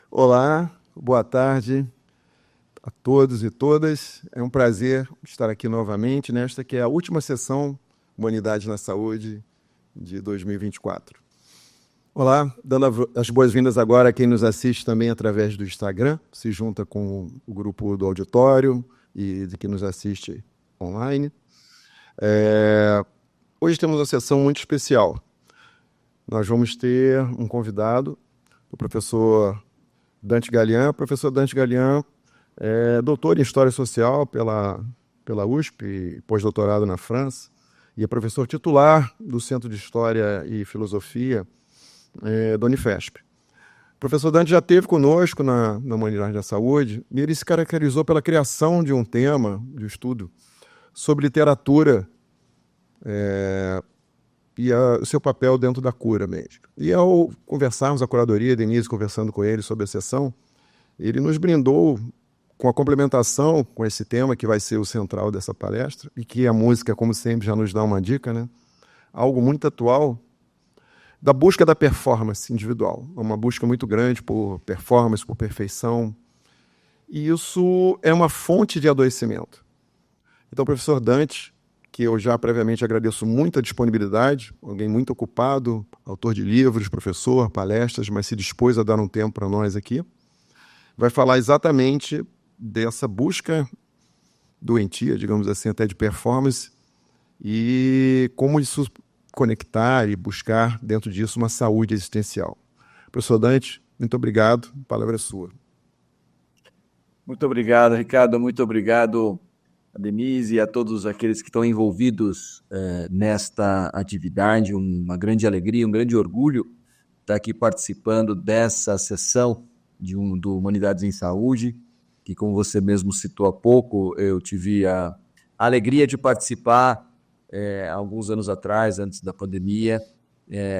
Olá, boa tarde a todos e todas. É um prazer estar aqui novamente nesta que é a última sessão Humanidade na Saúde de 2024. Olá, dando as boas-vindas agora a quem nos assiste também através do Instagram, se junta com o grupo do auditório e de quem nos assiste online. Hoje temos uma sessão muito especial. Nós vamos ter um convidado, o professor Dante Galian. O professor Dante Galian é doutor em História Social pela USP e pós-doutorado na França, e é professor titular do Centro de História e Filosofia da Unifesp. O professor Dante já esteve conosco na Humanidade da Saúde e ele se caracterizou pela criação de um tema de estudo sobre literatura e o seu papel dentro da cura médica. E ao conversarmos, a curadoria, Denise conversando com ele sobre a sessão, ele nos brindou com a complementação com esse tema, que vai ser o central dessa palestra, e que a música, como sempre, já nos dá uma dica, né? Algo muito atual, da busca da performance individual. Uma busca muito grande por performance, por perfeição. E isso é uma fonte de adoecimento. Então, o professor Dante, que eu já previamente agradeço muito a disponibilidade, alguém muito ocupado, autor de livros, professor, palestras, mas se dispôs a dar um tempo para nós aqui, vai falar exatamente dessa busca doentia, digamos assim, até de performance, e como isso conectar e buscar dentro disso uma saúde existencial. Professor Dante, muito obrigado, a palavra é sua. Muito obrigado, Ricardo, muito obrigado a Denise e a todos aqueles que estão envolvidos nesta atividade. Uma grande alegria, um grande orgulho estar aqui participando dessa sessão do Humanidades em Saúde, que, como você mesmo citou há pouco, eu tive a alegria de participar alguns anos atrás, antes da pandemia,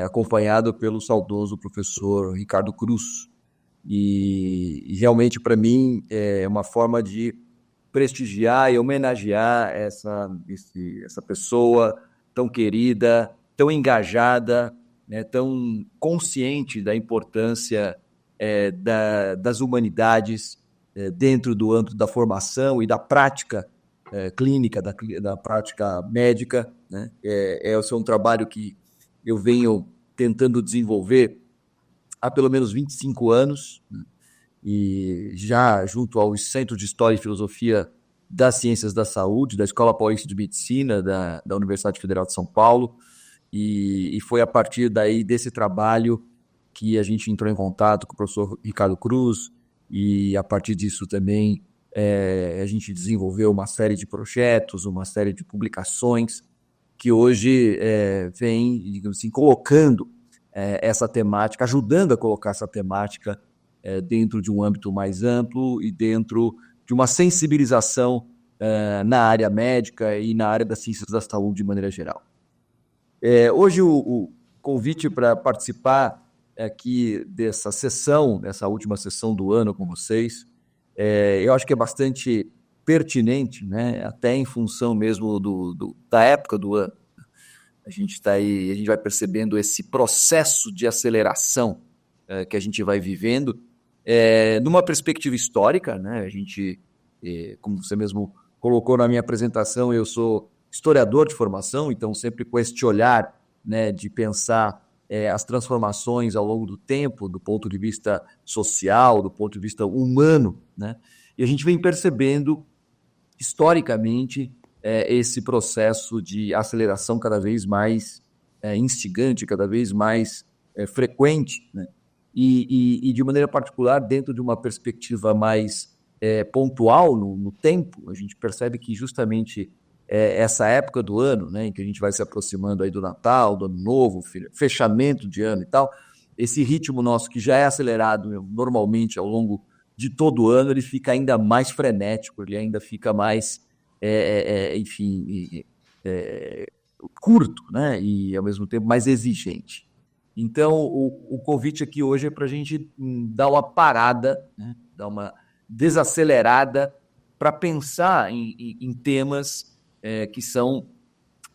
acompanhado pelo saudoso professor Ricardo Cruz. E realmente, para mim, é uma forma de prestigiar e homenagear essa pessoa tão querida, tão engajada, né, tão consciente da importância das humanidades dentro do âmbito da formação e da prática clínica, da prática médica, né? Esse é um trabalho que eu venho tentando desenvolver há pelo menos 25 anos, né? E já junto ao Centro de História e Filosofia das Ciências da Saúde, da Escola Paulista de Medicina, da Universidade Federal de São Paulo, e foi a partir daí desse trabalho que a gente entrou em contato com o professor Ricardo Cruz, e a partir disso também a gente desenvolveu uma série de projetos, uma série de publicações que hoje vem, digamos assim, colocando essa temática, ajudando a colocar essa temática dentro de um âmbito mais amplo e dentro de uma sensibilização na área médica e na área das ciências da saúde de maneira geral. Hoje o convite para participar aqui dessa sessão, dessa última sessão do ano com vocês, eu acho que é bastante pertinente, né? Até em função mesmo da época do ano. A gente está aí, a gente vai percebendo esse processo de aceleração que a gente vai vivendo, numa perspectiva histórica, né? A gente, como você mesmo colocou na minha apresentação, eu sou historiador de formação, então sempre com este olhar, né, de pensar as transformações ao longo do tempo, do ponto de vista social, do ponto de vista humano, né? E a gente vem percebendo historicamente esse processo de aceleração cada vez mais instigante, cada vez mais frequente, né? E de maneira particular, dentro de uma perspectiva mais pontual no tempo, a gente percebe que justamente essa época do ano, né, em que a gente vai se aproximando aí do Natal, do Ano Novo, fechamento de ano e tal, esse ritmo nosso que já é acelerado normalmente ao longo de todo o ano, ele fica ainda mais frenético, ele ainda fica mais, enfim, curto, né, e ao mesmo tempo mais exigente. Então, o convite aqui hoje é para a gente dar uma parada, né, dar uma desacelerada para pensar em temas que são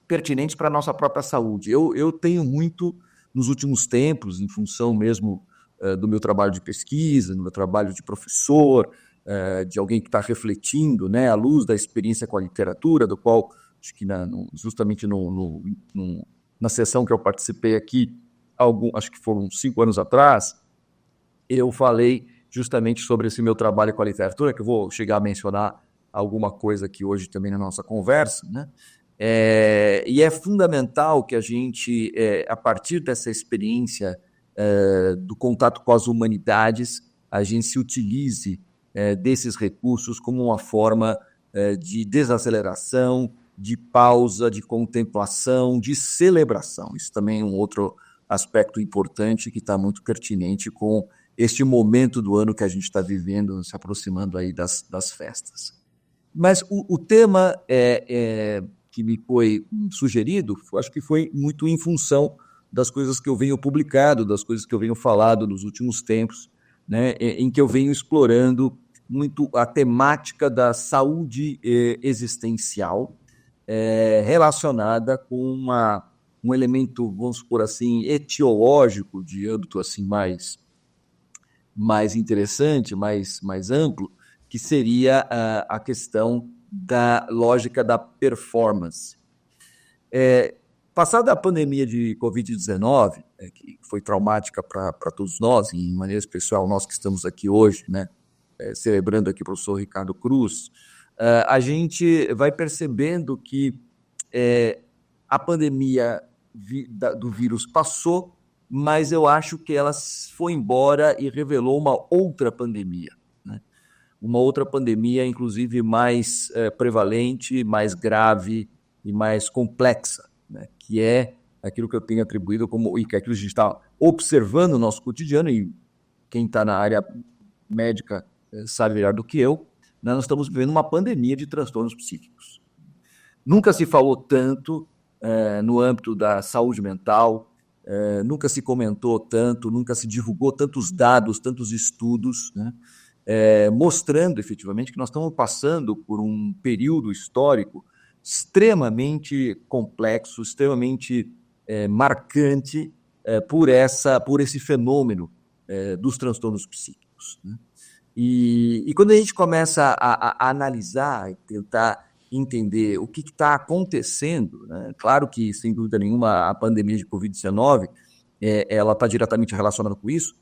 pertinentes para a nossa própria saúde. Eu tenho muito, nos últimos tempos, em função mesmo do meu trabalho de pesquisa, do meu trabalho de professor, de alguém que está refletindo, né, à luz da experiência com a literatura, do qual, acho que justamente na sessão que eu participei aqui, acho que foram 5 anos atrás, eu falei justamente sobre esse meu trabalho com a literatura, que eu vou chegar a mencionar alguma coisa aqui hoje também na nossa conversa, né? E é fundamental que a gente, a partir dessa experiência do contato com as humanidades, a gente se utilize desses recursos como uma forma de desaceleração, de pausa, de contemplação, de celebração. Isso também é um outro aspecto importante que está muito pertinente com este momento do ano que a gente está vivendo, se aproximando aí das festas. Mas o tema que me foi sugerido, acho que foi muito em função das coisas que eu venho publicado, das coisas que eu venho falado nos últimos tempos, né, em que eu venho explorando muito a temática da saúde existencial relacionada com um elemento, vamos supor assim, etiológico, de âmbito assim mais interessante, mais amplo, que seria a questão da lógica da performance. Passada a pandemia de Covid-19, que foi traumática para todos nós, e em maneira especial nós que estamos aqui hoje, né, celebrando aqui o professor Ricardo Cruz, a gente vai percebendo que a pandemia do vírus passou, mas eu acho que ela foi embora e revelou uma outra pandemia, né? Uma outra pandemia, inclusive mais prevalente, mais grave e mais complexa, né? Que é aquilo que eu tenho atribuído como, e que é aquilo que a gente está observando no nosso cotidiano, e quem está na área médica sabe melhor do que eu, né? Nós estamos vivendo uma pandemia de transtornos psíquicos. Nunca se falou tanto no âmbito da saúde mental, nunca se comentou tanto, nunca se divulgou tantos dados, tantos estudos, né, mostrando efetivamente que nós estamos passando por um período histórico extremamente complexo, extremamente marcante por esse fenômeno dos transtornos psíquicos, né? E quando a gente começa a analisar e tentar entender o que está acontecendo, né? Claro que, sem dúvida nenhuma, a pandemia de Covid-19 ela está diretamente relacionada com isso,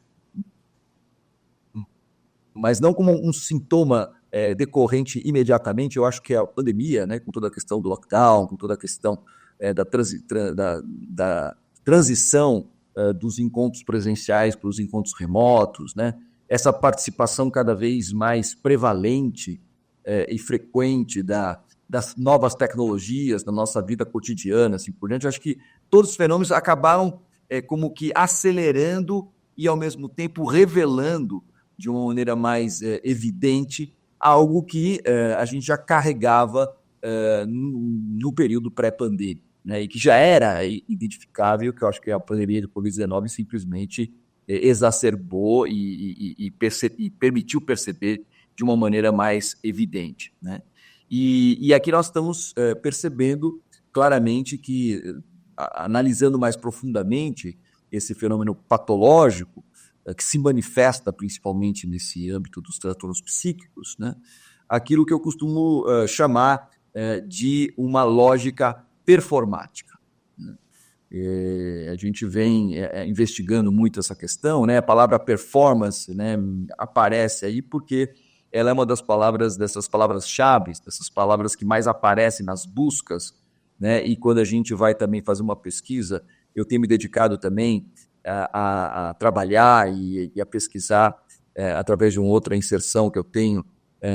mas não como um sintoma decorrente imediatamente. Eu acho que a pandemia, né, com toda a questão do lockdown, com toda a questão da transição dos encontros presenciais para os encontros remotos, né, essa participação cada vez mais prevalente e frequente das novas tecnologias na nossa vida cotidiana, assim por diante. Eu acho que todos os fenômenos acabaram como que acelerando e, ao mesmo tempo, revelando de uma maneira mais evidente algo que a gente já carregava no período pré-pandêmico, né, e que já era identificável, que eu acho que a pandemia de Covid-19 simplesmente exacerbou e permitiu perceber de uma maneira mais evidente, né? E aqui nós estamos percebendo claramente que, analisando mais profundamente esse fenômeno patológico, que se manifesta principalmente nesse âmbito dos transtornos psíquicos, né, aquilo que eu costumo chamar de uma lógica performática, né? A gente vem investigando muito essa questão, né? A palavra performance, né, aparece aí porque ela é uma dessas palavras-chave, dessas palavras que mais aparecem nas buscas, né? E quando a gente vai também fazer uma pesquisa, eu tenho me dedicado também a trabalhar e a pesquisar através de uma outra inserção que eu tenho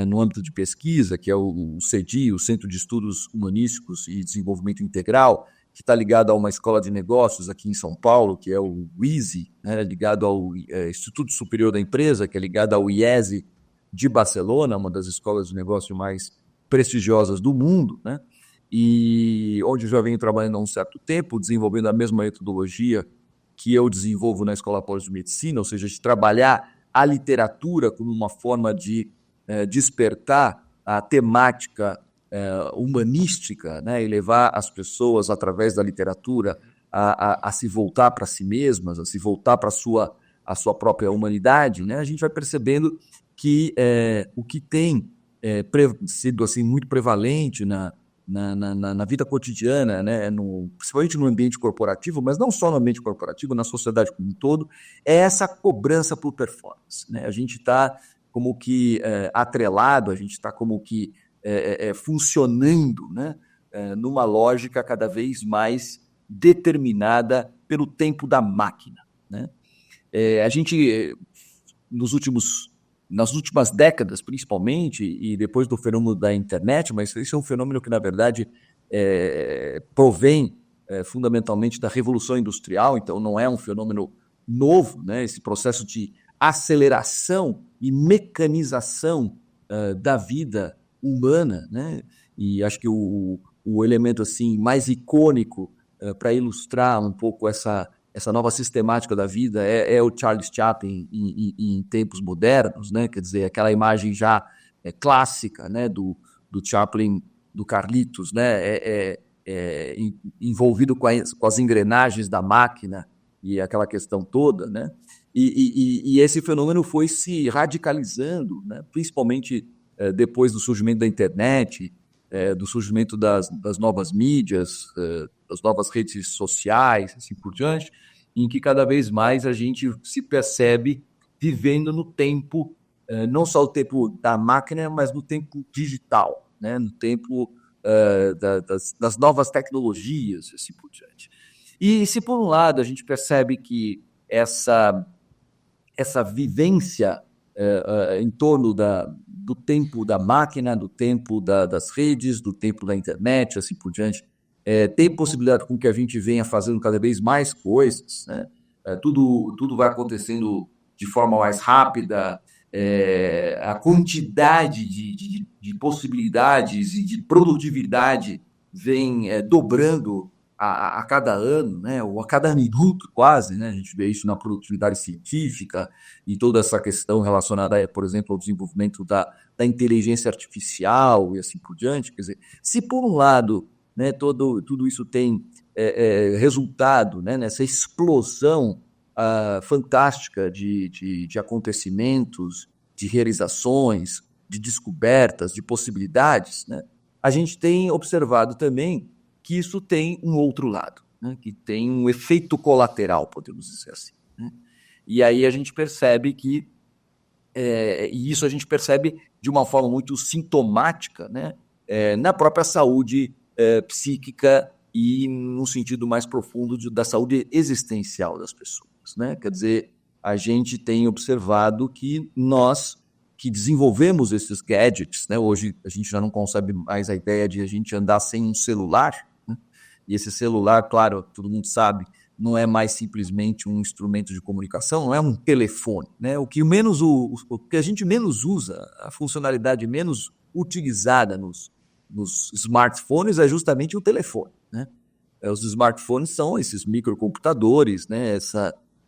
no âmbito de pesquisa, que é o CEDI, o Centro de Estudos Humanísticos e Desenvolvimento Integral, que está ligado a uma escola de negócios aqui em São Paulo, que é o ISE, né, ligado ao Instituto Superior da Empresa, que é ligado ao IESE de Barcelona, uma das escolas de negócio mais prestigiosas do mundo, né? E onde eu já venho trabalhando há um certo tempo, desenvolvendo a mesma metodologia que eu desenvolvo na Escola Paulista de Medicina, ou seja, de trabalhar a literatura como uma forma de despertar a temática humanística, né, e levar as pessoas, através da literatura, a se voltar para si mesmas, a se voltar para a sua a sua própria humanidade, né, a gente vai percebendo que o que tem sido assim, muito prevalente na vida cotidiana, né, principalmente no ambiente corporativo, mas não só no ambiente corporativo, na sociedade como um todo, é essa cobrança por performance, né? A gente está como que atrelado, a gente está como que funcionando, né, numa lógica cada vez mais determinada pelo tempo da máquina, né? A gente, nas últimas décadas, principalmente, e depois do fenômeno da internet, mas isso é um fenômeno que, na verdade, provém fundamentalmente da Revolução Industrial, então não é um fenômeno novo, né? Esse processo de aceleração e mecanização da vida humana, né? E acho que o elemento assim, mais icônico para ilustrar um pouco essa nova sistemática da vida é o Charles Chaplin em tempos modernos, né? Quer dizer, aquela imagem já clássica, né? do Chaplin, do Carlitos, né? Envolvido com as engrenagens da máquina e aquela questão toda, né? E esse fenômeno foi se radicalizando, né? Principalmente depois do surgimento da internet, do surgimento das novas mídias, das novas redes sociais, assim por diante, em que cada vez mais a gente se percebe vivendo no tempo, não só o tempo da máquina, mas no tempo digital, né? No tempo das novas tecnologias, assim por diante. E se por um lado a gente percebe que essa vivência em torno do tempo da máquina, do tempo das redes, do tempo da internet, assim por diante, tem possibilidade com que a gente venha fazendo cada vez mais coisas, né? Tudo vai acontecendo de forma mais rápida, a quantidade de possibilidades e de produtividade vem dobrando a cada ano, né, ou a cada minuto quase, né? A gente vê isso na produtividade científica e toda essa questão relacionada, por exemplo, ao desenvolvimento da inteligência artificial e assim por diante. Quer dizer, se por um lado, né, tudo isso tem resultado, né, nessa explosão fantástica de acontecimentos, de realizações, de descobertas, de possibilidades, né, a gente tem observado também que isso tem um outro lado, né, que tem um efeito colateral, podemos dizer assim, né? E aí a gente percebe que, e isso a gente percebe de uma forma muito sintomática, né, na própria saúde psíquica e no sentido mais profundo da saúde existencial das pessoas, né? Quer dizer, a gente tem observado que nós que desenvolvemos esses gadgets, né, hoje a gente já não concebe mais a ideia de a gente andar sem um celular, né? E esse celular, claro, todo mundo sabe, não é mais simplesmente um instrumento de comunicação, não é um telefone, né? O que a gente menos usa, a funcionalidade menos utilizada nos smartphones é justamente o telefone, né? Os smartphones são esses microcomputadores, né?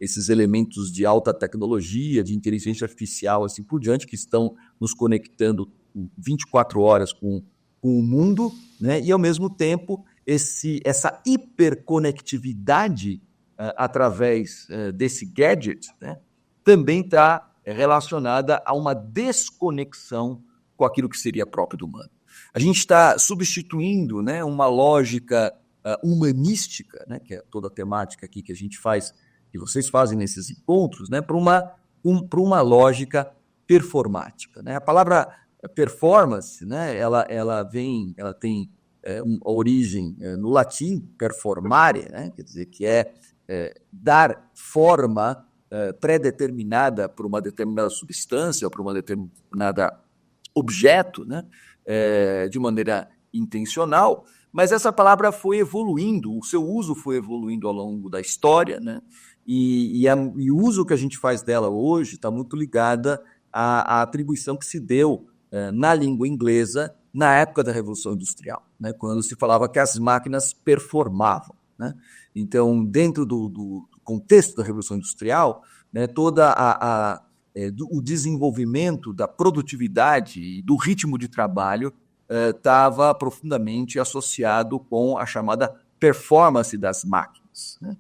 Esses elementos de alta tecnologia, de inteligência artificial, assim por diante, que estão nos conectando 24 horas com o mundo, né? E, ao mesmo tempo, essa hiperconectividade através desse gadget, né, também está relacionada a uma desconexão com aquilo que seria próprio do humano. A gente está substituindo, né, uma lógica humanística, né, que é toda a temática aqui que a gente faz, que vocês fazem nesses encontros, né, para uma lógica performática, né? A palavra performance, né, ela tem uma origem no latim, performare, né, quer dizer que dar forma pré-determinada por uma determinada substância ou por uma determinada objeto, né, de maneira intencional, mas essa palavra foi evoluindo, o seu uso foi evoluindo ao longo da história, né, e o uso que a gente faz dela hoje está muito ligada à atribuição que se deu na língua inglesa na época da Revolução Industrial, né, quando se falava que as máquinas performavam, né? Então, dentro do contexto da Revolução Industrial, né, o desenvolvimento da produtividade e do ritmo de trabalho estava profundamente associado com a chamada performance das máquinas, né?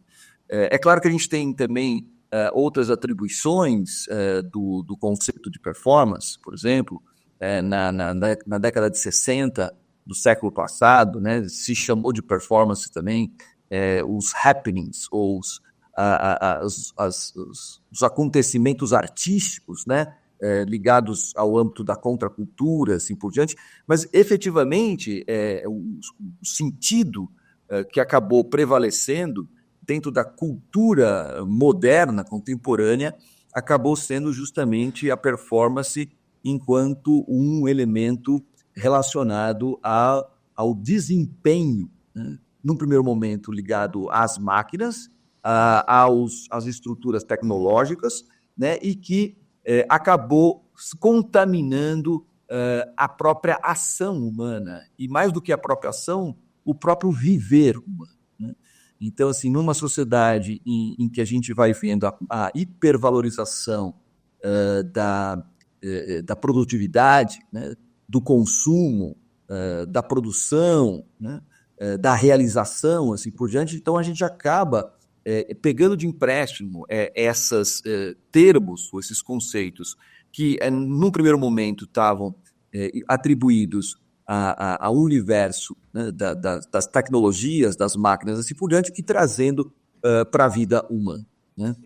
É claro que a gente tem também outras atribuições do conceito de performance, por exemplo, na década de 60 do século passado, né, se chamou de performance também os happenings, ou os acontecimentos artísticos, né, ligados ao âmbito da contracultura, assim por diante, mas efetivamente o sentido que acabou prevalecendo dentro da cultura moderna, contemporânea, acabou sendo justamente a performance enquanto um elemento relacionado ao desempenho, né? Num primeiro momento ligado às máquinas, às estruturas tecnológicas, né? E que acabou contaminando a própria ação humana, e mais do que a própria ação, o próprio viver humano, né? Então, assim, numa sociedade em que a gente vai vendo a hipervalorização da produtividade, né, do consumo, da produção, né, da realização, assim por diante, então a gente acaba pegando de empréstimo esses termos, ou esses conceitos, que num primeiro momento estavam atribuídos ao universo, né, das tecnologias, das máquinas, assim por diante, e trazendo para a vida humana, né?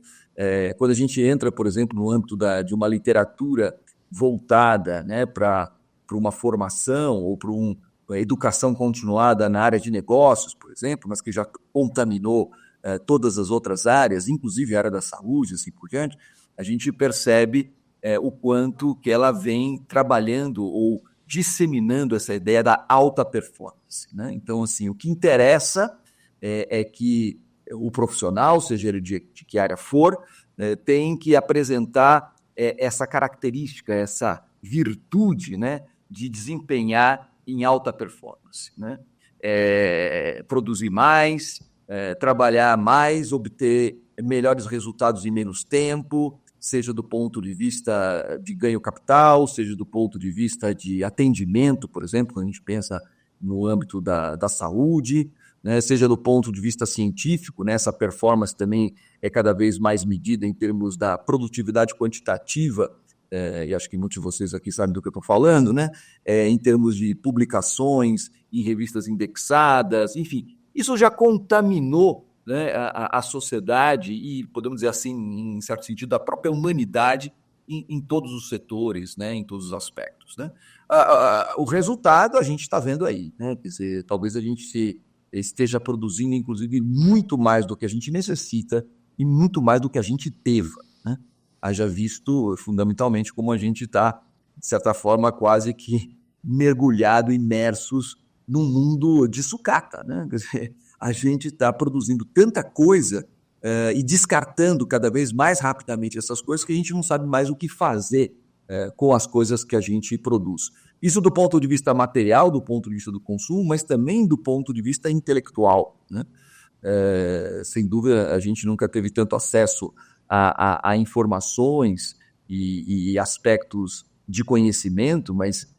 Quando a gente entra, por exemplo, no âmbito de uma literatura voltada, né, para uma formação ou para uma educação continuada na área de negócios, por exemplo, mas que já contaminou todas as outras áreas, inclusive a área da saúde, assim por diante, a gente percebe o quanto que ela vem trabalhando ou disseminando essa ideia da alta performance, né? Então, assim, o que interessa é que o profissional, seja ele de que área for, tem que apresentar essa característica, essa virtude, né, de desempenhar em alta performance, né? Produzir mais, trabalhar mais, obter melhores resultados em menos tempo, seja do ponto de vista de ganho capital, seja do ponto de vista de atendimento, por exemplo, quando a gente pensa no âmbito da saúde, né, seja do ponto de vista científico, né, essa performance também é cada vez mais medida em termos da produtividade quantitativa, e acho que muitos de vocês aqui sabem do que eu estou falando, né, em termos de publicações em revistas indexadas, enfim, isso já contaminou, né, a sociedade e, podemos dizer assim, em certo sentido, a própria humanidade em todos os setores, né, em todos os aspectos, né? O resultado a gente está vendo aí, né? Quer dizer, talvez a gente esteja produzindo, inclusive, muito mais do que a gente necessita e muito mais do que a gente teve, né? Haja visto, fundamentalmente, como a gente está, de certa forma, quase que mergulhado, imersos num mundo de sucata, né? Quer dizer, a gente está produzindo tanta coisa e descartando cada vez mais rapidamente essas coisas que a gente não sabe mais o que fazer com as coisas que a gente produz. Isso do ponto de vista material, do ponto de vista do consumo, mas também do ponto de vista intelectual, né? Sem dúvida, a gente nunca teve tanto acesso a informações e aspectos de conhecimento, mas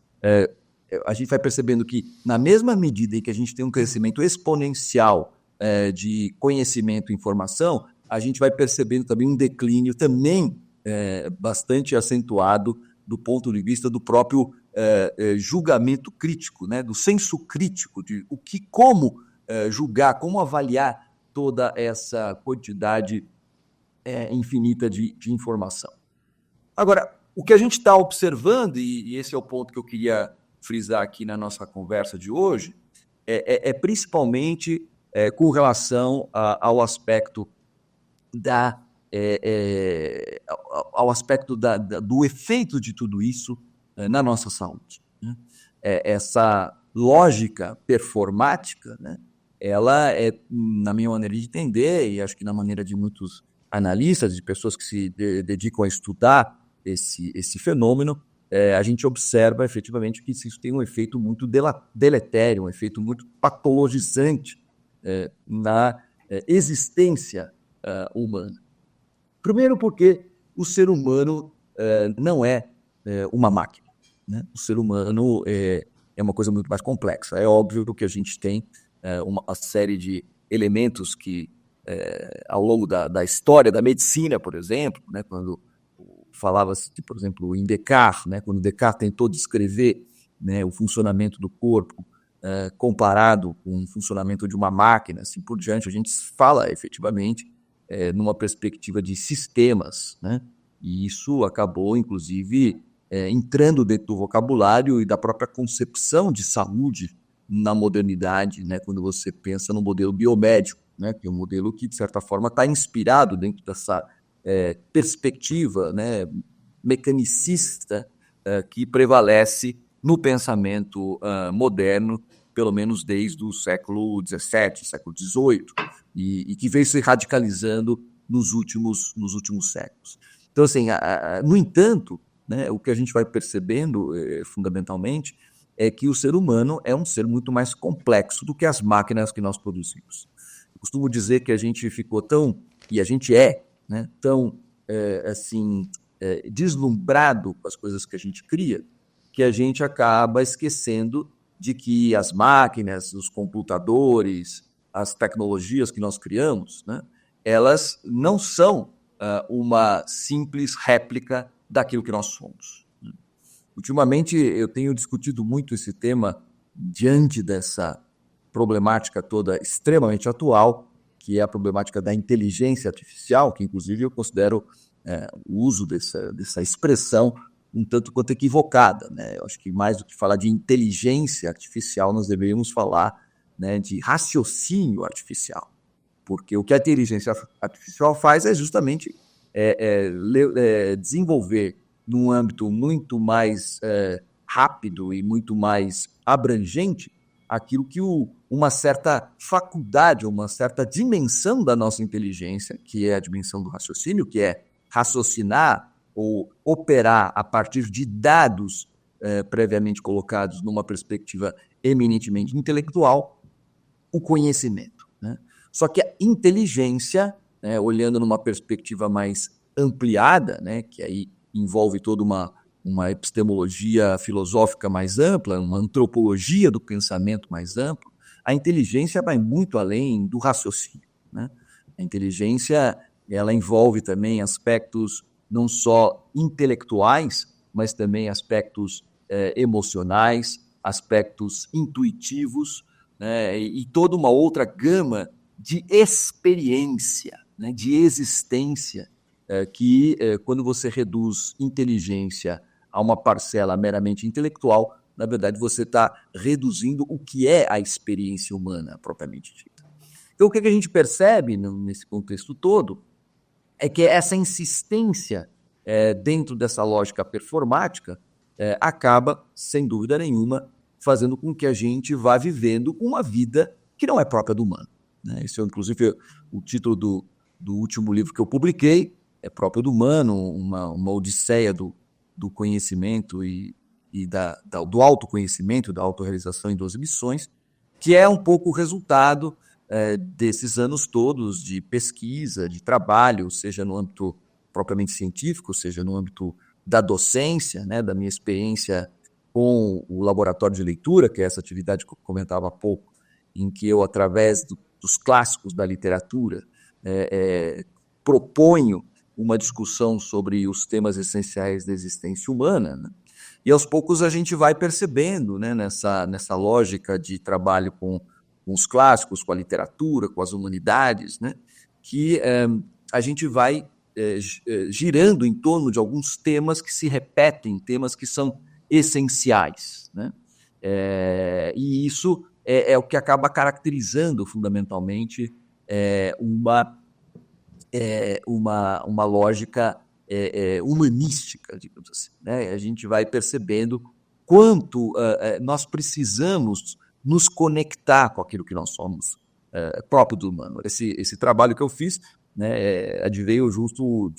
a gente vai percebendo que, na mesma medida em que a gente tem um crescimento exponencial de conhecimento e informação, a gente vai percebendo também um declínio também bastante acentuado do ponto de vista do próprio julgamento crítico, né, do senso crítico, de como julgar, como avaliar toda essa quantidade infinita de informação. Agora, o que a gente está observando, e esse é o ponto que eu queria frisar aqui na nossa conversa de hoje, principalmente com relação ao aspecto do efeito de tudo isso na nossa saúde, né? Essa lógica performática, né, ela na minha maneira de entender, e acho que na maneira de muitos analistas, de pessoas que se dedicam a estudar esse fenômeno, a gente observa efetivamente que isso tem um efeito muito deletério, um efeito muito patologizante na existência humana. Primeiro porque o ser humano não é uma máquina, né? O ser humano é uma coisa muito mais complexa. É óbvio que a gente tem uma série de elementos que ao longo da história da medicina, por exemplo, né, quando falava-se, por exemplo, em Descartes, né, quando Descartes tentou descrever, né, o funcionamento do corpo comparado com o funcionamento de uma máquina, assim por diante, a gente fala efetivamente numa perspectiva de sistemas, né, e isso acabou, inclusive, entrando dentro do vocabulário e da própria concepção de saúde na modernidade, né, quando você pensa no modelo biomédico, né, que é um modelo que, de certa forma, está inspirado dentro dessa perspectiva, né, mecanicista que prevalece no pensamento moderno, pelo menos desde o século XVII, século XVIII, e que veio se radicalizando nos últimos séculos. Então, assim, no entanto, né, o que a gente vai percebendo, fundamentalmente, é que o ser humano é um ser muito mais complexo do que as máquinas que nós produzimos. Eu costumo dizer que a gente ficou tão, e a gente né, tão deslumbrado com as coisas que a gente cria, que a gente acaba esquecendo de que as máquinas, os computadores, as tecnologias que nós criamos, né, elas não são uma simples réplica daquilo que nós somos. Ultimamente, eu tenho discutido muito esse tema diante dessa problemática toda extremamente atual, que é a problemática da inteligência artificial, que inclusive eu considero o uso dessa expressão um tanto quanto equivocada, né? Eu acho que mais do que falar de inteligência artificial, nós deveríamos falar, né, de raciocínio artificial, porque o que a inteligência artificial faz é justamente desenvolver num âmbito muito mais rápido e muito mais abrangente aquilo que uma certa faculdade, uma certa dimensão da nossa inteligência, que é a dimensão do raciocínio, que é raciocinar ou operar a partir de dados previamente colocados numa perspectiva eminentemente intelectual, o conhecimento, né? Só que a inteligência, né, olhando numa perspectiva mais ampliada, né, que aí envolve toda uma epistemologia filosófica mais ampla, uma antropologia do pensamento mais amplo, a inteligência vai muito além do raciocínio, né? A inteligência, ela envolve também aspectos não só intelectuais, mas também aspectos emocionais, aspectos intuitivos, né, e toda uma outra gama de experiência, né, de existência, que quando você reduz inteligência a uma parcela meramente intelectual, na verdade você está reduzindo o que é a experiência humana propriamente dita. Então o que a gente percebe nesse contexto todo é que essa insistência dentro dessa lógica performática acaba, sem dúvida nenhuma, fazendo com que a gente vá vivendo uma vida que não é própria do humano, né? Esse é, inclusive, o título do último livro que eu publiquei, é próprio do humano, uma odisseia do conhecimento e do autoconhecimento, da autorrealização em 12 missões, que é um pouco o resultado desses anos todos de pesquisa, de trabalho, seja no âmbito propriamente científico, seja no âmbito da docência, né, da minha experiência com o laboratório de leitura, que é essa atividade que eu comentava há pouco, em que eu, através dos clássicos da literatura, proponho uma discussão sobre os temas essenciais da existência humana, né? E aos poucos a gente vai percebendo, né, nessa lógica de trabalho com os clássicos, com a literatura, com as humanidades, né, que a gente vai girando em torno de alguns temas que se repetem, temas que são essenciais, né? E isso é o que acaba caracterizando fundamentalmente uma lógica humanística, digamos assim, né? A gente vai percebendo quanto nós precisamos nos conectar com aquilo que nós somos, próprio do humano. Esse trabalho que eu fiz, né, adveio justo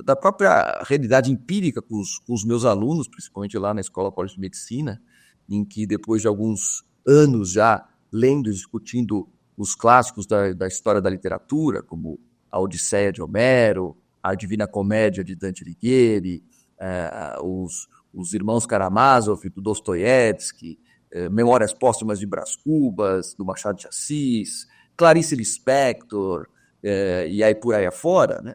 da própria realidade empírica com os meus alunos, principalmente lá na Escola College de Medicina, em que depois de alguns anos já lendo e discutindo os clássicos da história da literatura, como a Odisseia de Homero, a Divina Comédia de Dante Alighieri, os Irmãos Karamazov, do Dostoiévski, Memórias Póstumas de Brás Cubas, do Machado de Assis, Clarice Lispector, e aí por aí afora, né?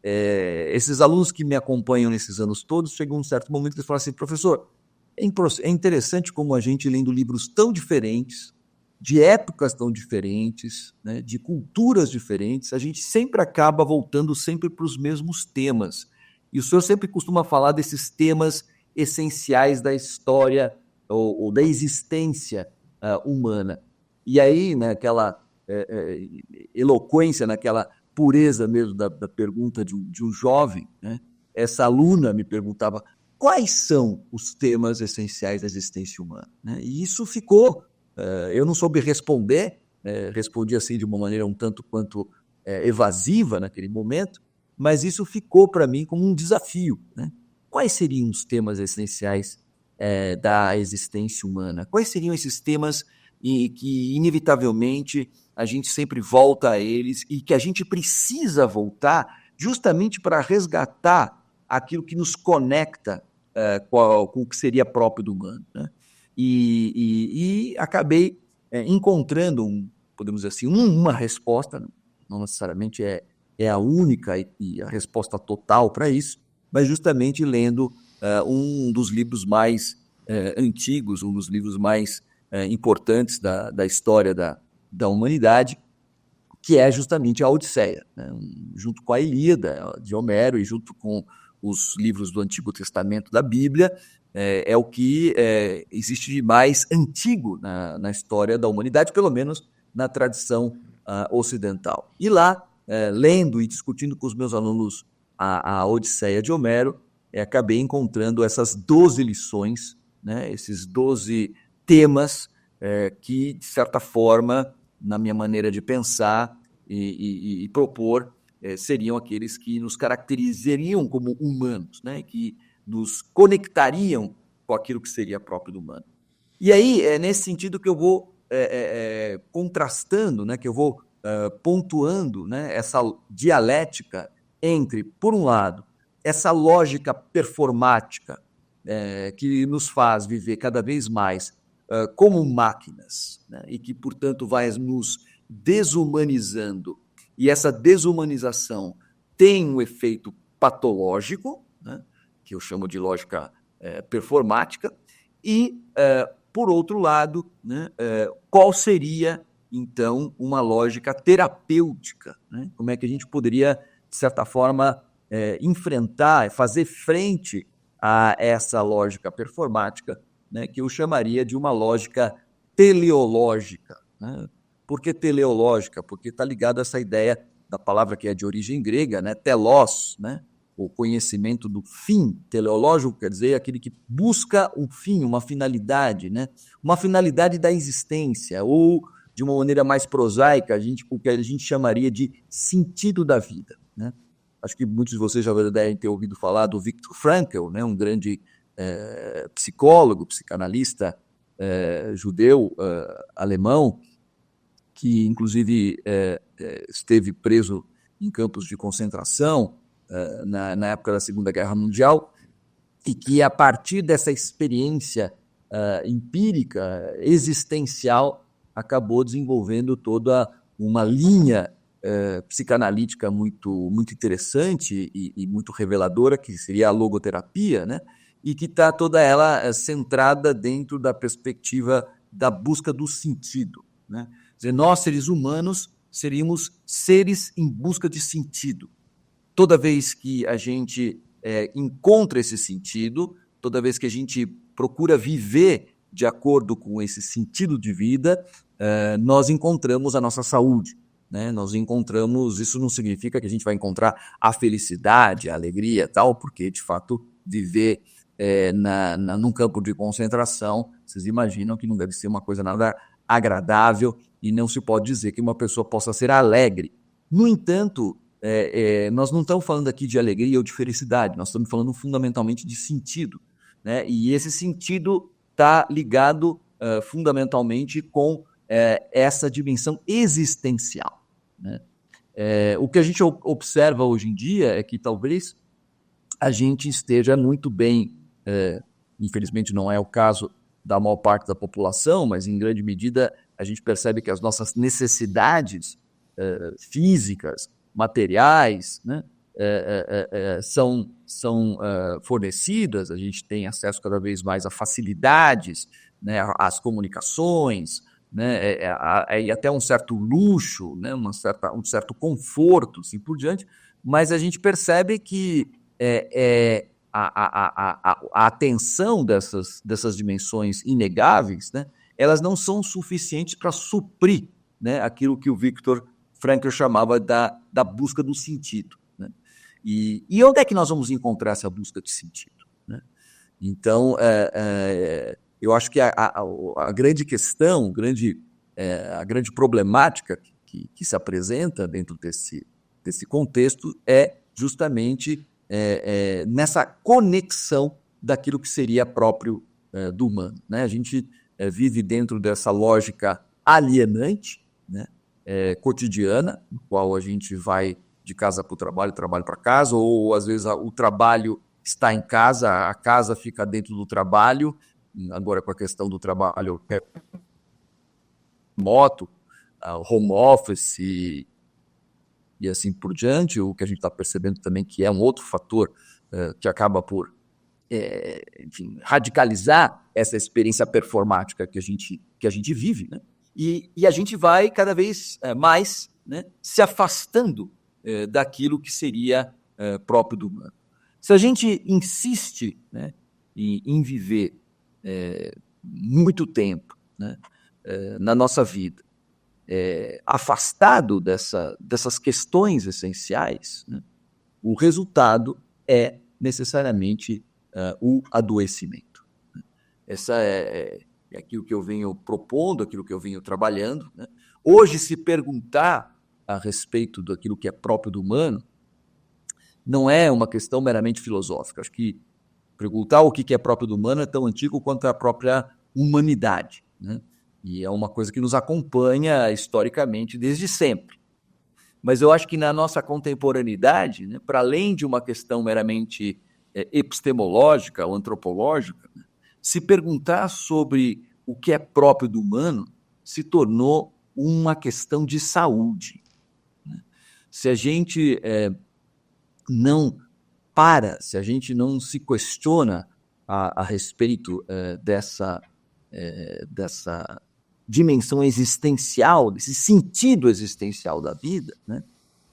Esses alunos que me acompanham nesses anos todos, chegam um certo momento que eles falam assim, professor, é interessante como a gente, lendo livros tão diferentes, de épocas tão diferentes, né, de culturas diferentes, a gente sempre acaba voltando sempre para os mesmos temas. E o senhor sempre costuma falar desses temas essenciais da história ou da existência humana. E aí, naquela eloquência, naquela pureza mesmo da pergunta de um jovem, né, essa aluna me perguntava quais são os temas essenciais da existência humana, né? E isso ficou, eu não soube responder, respondi assim de uma maneira um tanto quanto evasiva naquele momento, mas isso ficou para mim como um desafio, né? Quais seriam os temas essenciais da existência humana? Quais seriam esses temas que, inevitavelmente, a gente sempre volta a eles e que a gente precisa voltar justamente para resgatar aquilo que nos conecta com o que seria próprio do humano, né? E acabei encontrando, podemos dizer assim, uma resposta, não necessariamente é a única e a resposta total para isso, mas justamente lendo um dos livros mais antigos, um dos livros mais importantes da história da humanidade, que é justamente a Odisseia, né? Junto com a Ilíada de Homero e junto com os livros do Antigo Testamento da Bíblia, é o que existe de mais antigo na história da humanidade, pelo menos na tradição ocidental. E lá, lendo e discutindo com os meus alunos a Odisseia de Homero, acabei encontrando essas 12 lições, né, esses 12 temas que, de certa forma, na minha maneira de pensar e propor, seriam aqueles que nos caracterizariam como humanos, né, que nos conectariam com aquilo que seria próprio do humano. E aí, é nesse sentido que eu vou contrastando, né, que eu vou pontuando, né, essa dialética entre, por um lado, essa lógica performática que nos faz viver cada vez mais como máquinas, né, e que, portanto, vai nos desumanizando. E essa desumanização tem um efeito patológico, né, que eu chamo de lógica performática, e, por outro lado, né, qual seria, então, uma lógica terapêutica, né? Como é que a gente poderia, de certa forma, enfrentar, fazer frente a essa lógica performática, né, que eu chamaria de uma lógica teleológica, né? Por que teleológica? Porque está ligado a essa ideia da palavra que é de origem grega, né, telos, né, o conhecimento do fim. Teleológico quer dizer aquele que busca um fim, uma finalidade, né, uma finalidade da existência, ou, de uma maneira mais prosaica, o que a gente chamaria de sentido da vida, né? Acho que muitos de vocês já devem ter ouvido falar do Viktor Frankl, né, um grande psicólogo, psicanalista judeu, alemão, que inclusive esteve preso em campos de concentração na época da Segunda Guerra Mundial, e que, a partir dessa experiência empírica, existencial, acabou desenvolvendo toda uma linha psicanalítica muito, muito interessante e muito reveladora, que seria a logoterapia, né? E que está toda ela centrada dentro da perspectiva da busca do sentido, né? Quer dizer, nós, seres humanos, seríamos seres em busca de sentido. Toda vez que a gente encontra esse sentido, toda vez que a gente procura viver de acordo com esse sentido de vida, nós encontramos a nossa saúde, né? Nós encontramos, isso não significa que a gente vai encontrar a felicidade, a alegria, tal, porque, de fato, viver num campo de concentração, vocês imaginam que não deve ser uma coisa nada agradável, e não se pode dizer que uma pessoa possa ser alegre. No entanto, nós não estamos falando aqui de alegria ou de felicidade, nós estamos falando fundamentalmente de sentido, né? E esse sentido está ligado fundamentalmente com essa dimensão existencial, né? O que a gente observa hoje em dia é que talvez a gente esteja muito bem, infelizmente não é o caso da maior parte da população, mas em grande medida a gente percebe que as nossas necessidades físicas, materiais, né, são fornecidas, a gente tem acesso cada vez mais a facilidades, né, às comunicações, né, e até um certo luxo, né, um certo conforto, assim por diante, mas a gente percebe que a atenção dessas dimensões inegáveis, né, elas não são suficientes para suprir, né, aquilo que o Viktor Frankl chamava da busca do sentido. Né? E onde é que nós vamos encontrar essa busca de sentido? Né? Então, eu acho que a grande questão, a grande problemática que se apresenta dentro desse contexto é justamente nessa conexão daquilo que seria próprio do humano. Né? A gente vive dentro dessa lógica alienante, né? Cotidiana, no qual a gente vai de casa para o trabalho para casa, ou às vezes o trabalho está em casa, a casa fica dentro do trabalho, agora com a questão do trabalho remoto, home office e assim por diante, o que a gente está percebendo também que é um outro fator que acaba por enfim, radicalizar essa experiência performática que a gente vive, né? E a gente vai cada vez mais, né, se afastando daquilo que seria próprio do humano. Se a gente insiste, né, em viver muito tempo, né, na nossa vida, afastado dessas questões essenciais, né, o resultado é necessariamente o adoecimento. Essa é aquilo que eu venho propondo, aquilo que eu venho trabalhando. Né? Hoje, se perguntar a respeito daquilo que é próprio do humano, não é uma questão meramente filosófica. Acho que perguntar o que é próprio do humano é tão antigo quanto a própria humanidade. Né? E é uma coisa que nos acompanha historicamente desde sempre. Mas eu acho que na nossa contemporaneidade, né, para além de uma questão meramente epistemológica ou antropológica, né, se perguntar sobre o que é próprio do humano se tornou uma questão de saúde. Né? Se a gente se a gente não se questiona a respeito dessa dimensão existencial, desse sentido existencial da vida, né?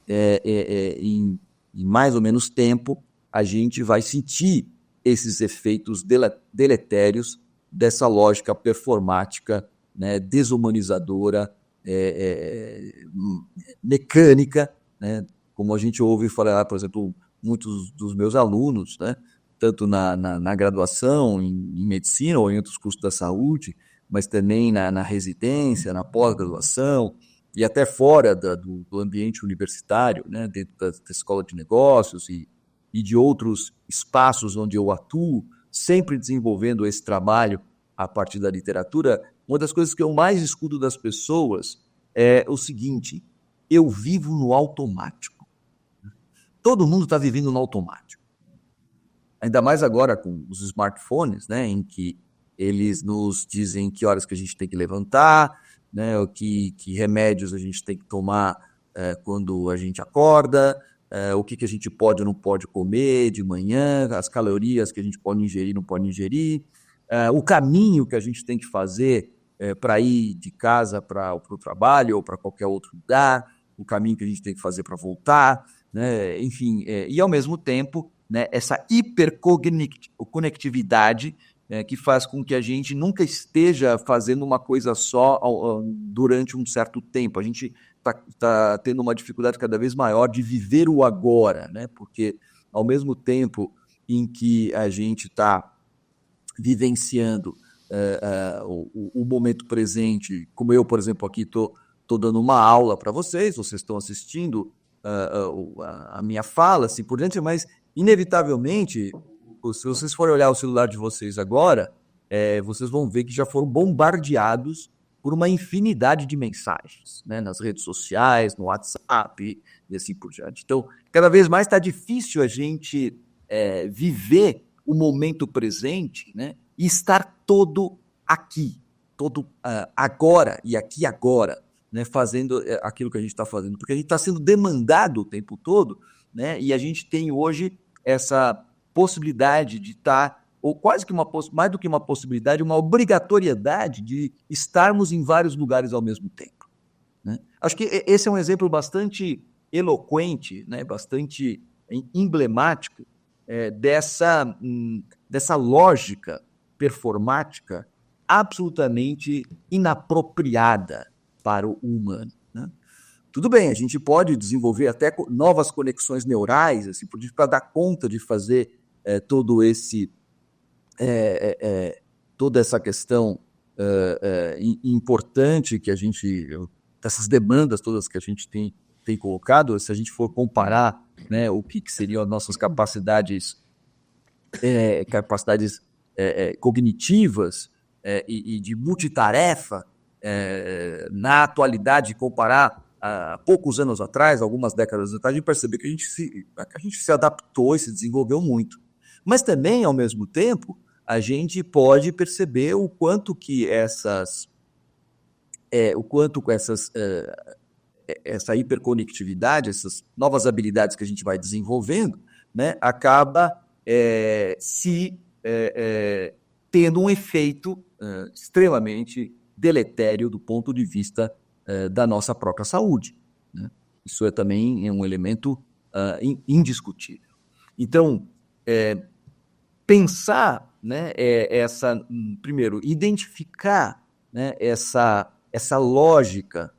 Em mais ou menos tempo, a gente vai sentir esses efeitos deletérios dessa lógica performática, né, desumanizadora, mecânica, né, como a gente ouve falar, por exemplo, muitos dos meus alunos, né, tanto na graduação, em medicina ou em outros cursos da saúde, mas também na residência, na pós-graduação e até fora do ambiente universitário, né, dentro da escola de negócios e de outros espaços onde eu atuo, sempre desenvolvendo esse trabalho a partir da literatura. Uma das coisas que eu mais escuto das pessoas é o seguinte: eu vivo no automático. Todo mundo está vivendo no automático. Ainda mais agora com os smartphones, né, em que eles nos dizem que horas que a gente tem que levantar, né, que remédios a gente tem que tomar quando a gente acorda, o que a gente pode ou não pode comer de manhã, as calorias que a gente pode ingerir, não pode ingerir, o caminho que a gente tem que fazer para ir de casa para o trabalho ou para qualquer outro lugar, o caminho que a gente tem que fazer para voltar, né? Enfim, e ao mesmo tempo, né, essa hiperconectividade que faz com que a gente nunca esteja fazendo uma coisa só durante um certo tempo. A gente está tendo uma dificuldade cada vez maior de viver o agora, né? Porque ao mesmo tempo em que a gente está vivenciando o momento presente, como eu, por exemplo, aqui estou dando uma aula para vocês estão assistindo a minha fala, assim por diante, mas inevitavelmente, se vocês forem olhar o celular de vocês agora, vocês vão ver que já foram bombardeados por uma infinidade de mensagens, né, nas redes sociais, no WhatsApp e assim por diante. Então, cada vez mais está difícil a gente viver o momento presente, né, e estar todo aqui. todo agora e aqui agora, né, fazendo aquilo que a gente está fazendo, porque a gente está sendo demandado o tempo todo, né, e a gente tem hoje essa possibilidade de estar, ou quase que mais do que uma possibilidade, uma obrigatoriedade de estarmos em vários lugares ao mesmo tempo, né? Acho que esse é um exemplo bastante eloquente, né, bastante emblemático dessa lógica performática absolutamente inapropriada para o humano, né? Tudo bem, a gente pode desenvolver até novas conexões neurais, assim, para dar conta de fazer toda essa questão importante que a gente, dessas demandas todas que a gente tem colocado. Se a gente for comparar, né, o que seriam as nossas capacidades cognitivas e de multitarefa, na atualidade, comparar há poucos anos atrás, algumas décadas atrás, a gente percebeu que a gente se adaptou e se desenvolveu muito. Mas também, ao mesmo tempo, a gente pode perceber o quanto que essa hiperconectividade, essas novas habilidades que a gente vai desenvolvendo, né, acaba tendo um efeito extremamente deletério do ponto de vista da nossa própria saúde, né? Isso também é um elemento indiscutível. Então, pensar, né, primeiro, identificar, né, essa lógica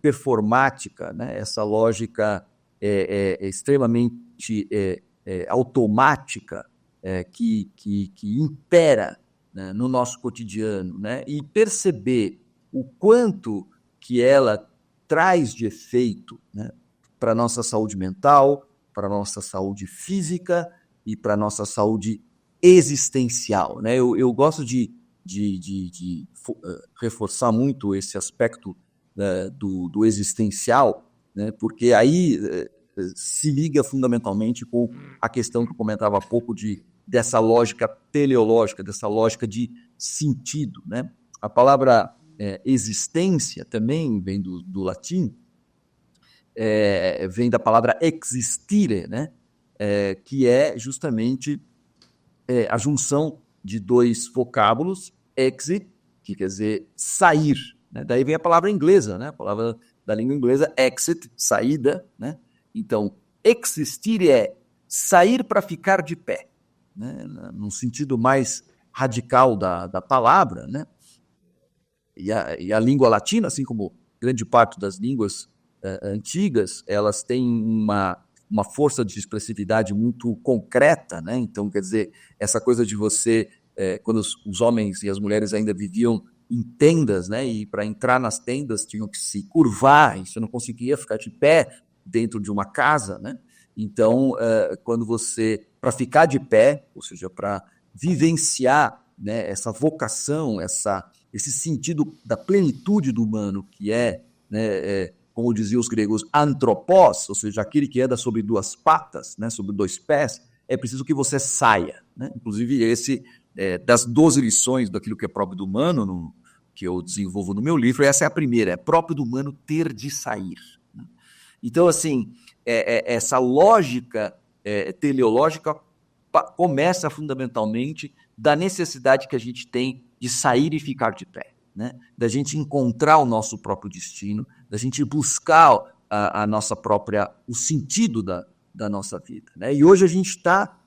performática, né, essa lógica extremamente automática que impera, né, no nosso cotidiano, né, e perceber o quanto que ela traz de efeito, né, para a nossa saúde mental, para a nossa saúde física e para a nossa saúde existencial, né? Eu gosto de reforçar muito esse aspecto do existencial, né, porque aí se liga fundamentalmente com a questão que eu comentava há pouco dessa lógica teleológica, dessa lógica de sentido, né? A palavra existência também vem do latim, vem da palavra existire, né? Que é justamente a junção de dois vocábulos, exit, que quer dizer sair, né? Daí vem a palavra inglesa, né? A palavra da língua inglesa, exit, saída, né? Então, existire é sair para ficar de pé, né? Num sentido mais radical da palavra, né? E a língua latina, assim como grande parte das línguas antigas, elas têm uma força de expressividade muito concreta, né? Então, quer dizer, essa coisa de você, quando os homens e as mulheres ainda viviam em tendas, né? E para entrar nas tendas tinham que se curvar, e você não conseguia ficar de pé dentro de uma casa, né? Então, quando você, para ficar de pé, ou seja, para vivenciar, né, essa vocação, esse sentido da plenitude do humano, que né, como diziam os gregos, antropós, ou seja, aquele que anda sobre duas patas, né, sobre dois pés, é preciso que você saia, né? Inclusive, das 12 lições daquilo que é próprio do humano, que eu desenvolvo no meu livro, essa é a primeira, é próprio do humano ter de sair, né? Então, assim, essa lógica teleológica começa fundamentalmente da necessidade que a gente tem de sair e ficar de pé, né? Da gente encontrar o nosso próprio destino, da gente buscar a nossa própria, o sentido da nossa vida, né? E hoje a gente está,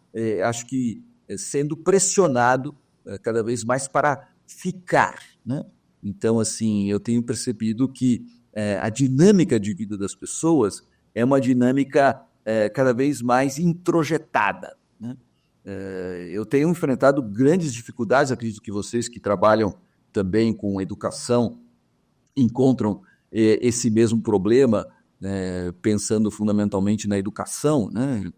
acho que, sendo pressionado cada vez mais para ficar, né? Então, assim, eu tenho percebido que a dinâmica de vida das pessoas é uma dinâmica cada vez mais introjetada, né? Eu tenho enfrentado grandes dificuldades, acredito que vocês que trabalham também com educação encontram esse mesmo problema, né, pensando fundamentalmente na educação, né?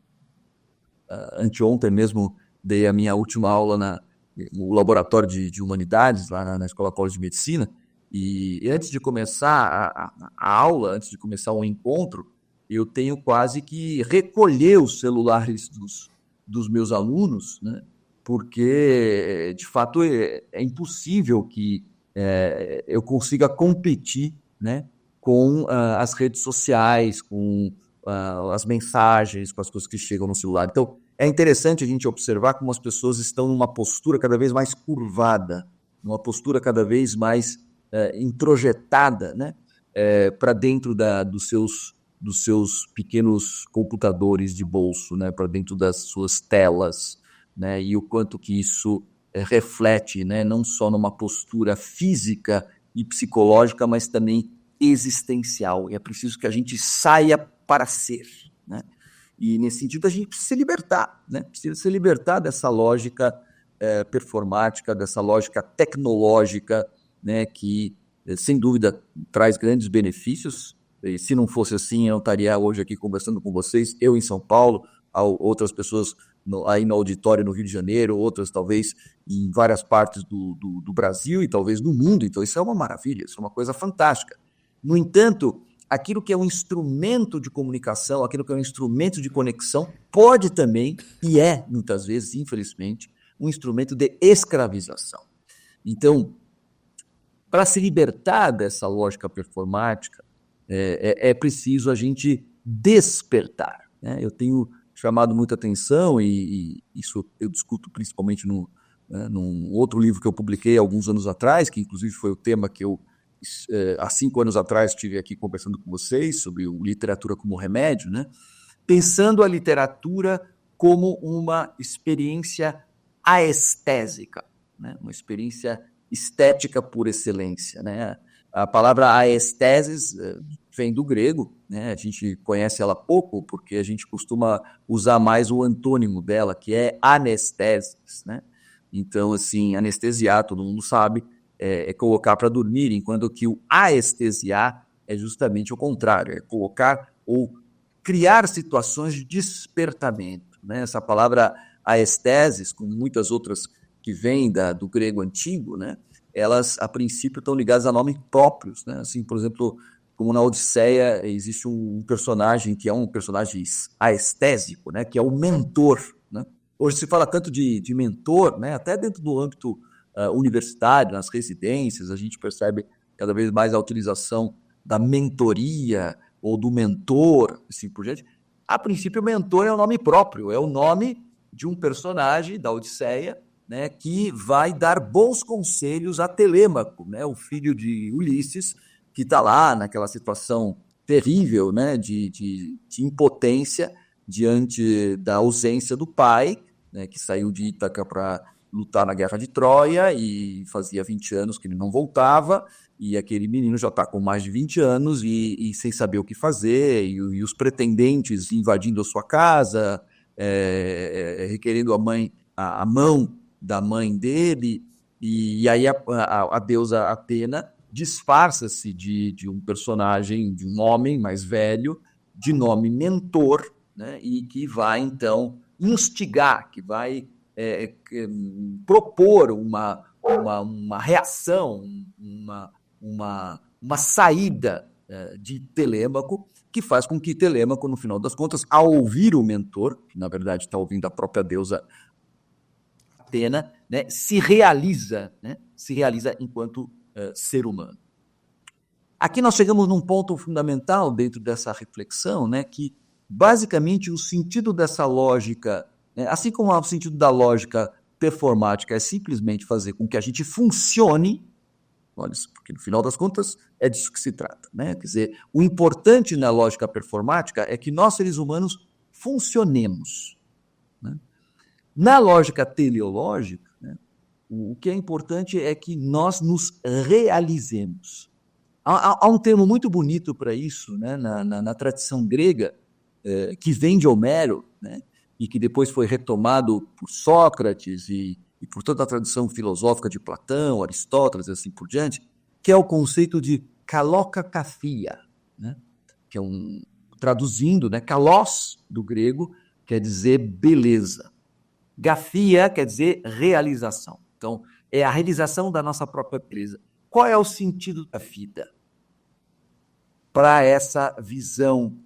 Anteontem mesmo dei a minha última aula no laboratório de humanidades, lá na Escola College de Medicina, e antes de começar a aula, antes de começar o encontro, eu tenho quase que recolher os celulares dos meus alunos, né? Porque, de fato, é impossível que eu consiga competir, né, com as redes sociais, com as mensagens, com as coisas que chegam no celular. Então, é interessante a gente observar como as pessoas estão numa postura cada vez mais curvada, numa postura cada vez mais introjetada, né, para dentro dos seus pequenos computadores de bolso, né, para dentro das suas telas, né, e o quanto que isso reflete, né, não só numa postura física e psicológica, mas também existencial. E é preciso que a gente saia para ser, né? E nesse sentido a gente precisa se libertar, né? Precisa se libertar dessa lógica performática, dessa lógica tecnológica, né, que sem dúvida traz grandes benefícios. E se não fosse assim, eu não estaria hoje aqui conversando com vocês, eu em São Paulo, outras pessoas aí no auditório no Rio de Janeiro, outras talvez em várias partes do Brasil e talvez do mundo. Então isso é uma maravilha, isso é uma coisa fantástica. No entanto, aquilo que é um instrumento de comunicação, aquilo que é um instrumento de conexão, pode também, e é muitas vezes, infelizmente, um instrumento de escravização. Então, para se libertar dessa lógica performática, é preciso a gente despertar, né? Eu tenho chamado muita atenção, e isso eu discuto principalmente num outro livro que eu publiquei alguns anos atrás, que inclusive foi o tema que eu, há 5 anos atrás, estive aqui conversando com vocês sobre literatura como remédio, né? Pensando a literatura como uma experiência aestésica, né? Uma experiência estética por excelência, né? A palavra aestesis vem do grego, né? A gente conhece ela pouco porque a gente costuma usar mais o antônimo dela, que é anestesis, né? Então, assim, anestesiar, todo mundo sabe, é colocar para dormir, enquanto que o aestesiar é justamente o contrário, é colocar ou criar situações de despertamento, né? Essa palavra aestesis, com muitas outras que vêm do grego antigo, né? Elas, a princípio, estão ligadas a nomes próprios, né? Assim, por exemplo, como na Odisseia, existe um personagem que é um personagem aestésico, né? Que é o mentor, né? Hoje se fala tanto de mentor, né? Até dentro do âmbito universitário, nas residências, a gente percebe cada vez mais a utilização da mentoria ou do mentor, assim por diante. A princípio, o mentor é o nome próprio, é o nome de um personagem da Odisseia, né, que vai dar bons conselhos a Telêmaco, né, o filho de Ulisses, que está lá naquela situação terrível, né, de impotência diante da ausência do pai, né, que saiu de Ítaca para lutar na Guerra de Troia e fazia 20 anos que ele não voltava, e aquele menino já está com mais de 20 anos e sem saber o que fazer, e os pretendentes invadindo a sua casa, requerendo a mão da mãe dele, e aí a deusa Atena disfarça-se de um personagem, de um homem mais velho, de nome Mentor, né, e que vai, então, instigar, que vai propor uma reação, uma saída de Telêmaco, que faz com que Telêmaco, no final das contas, ao ouvir o mentor, que na verdade está ouvindo a própria deusa Atena, né, se realiza enquanto ser humano. Aqui nós chegamos num ponto fundamental dentro dessa reflexão, né, que basicamente o sentido dessa lógica, né, assim como o sentido da lógica performática é simplesmente fazer com que a gente funcione, olha, porque no final das contas é disso que se trata, né? Quer dizer, o importante na lógica performática é que nós, seres humanos, funcionemos, né? Na lógica teleológica, né, o que é importante é que nós nos realizemos. Há um termo muito bonito para isso, né, na tradição grega, que vem de Homero, né, e que depois foi retomado por Sócrates e por toda a tradição filosófica de Platão, Aristóteles e assim por diante, que é o conceito de kalokakaphia, né, que é traduzindo, né, kalos, do grego, quer dizer beleza. Gafia quer dizer realização. Então, é a realização da nossa própria beleza. Qual é o sentido da vida? Para essa visão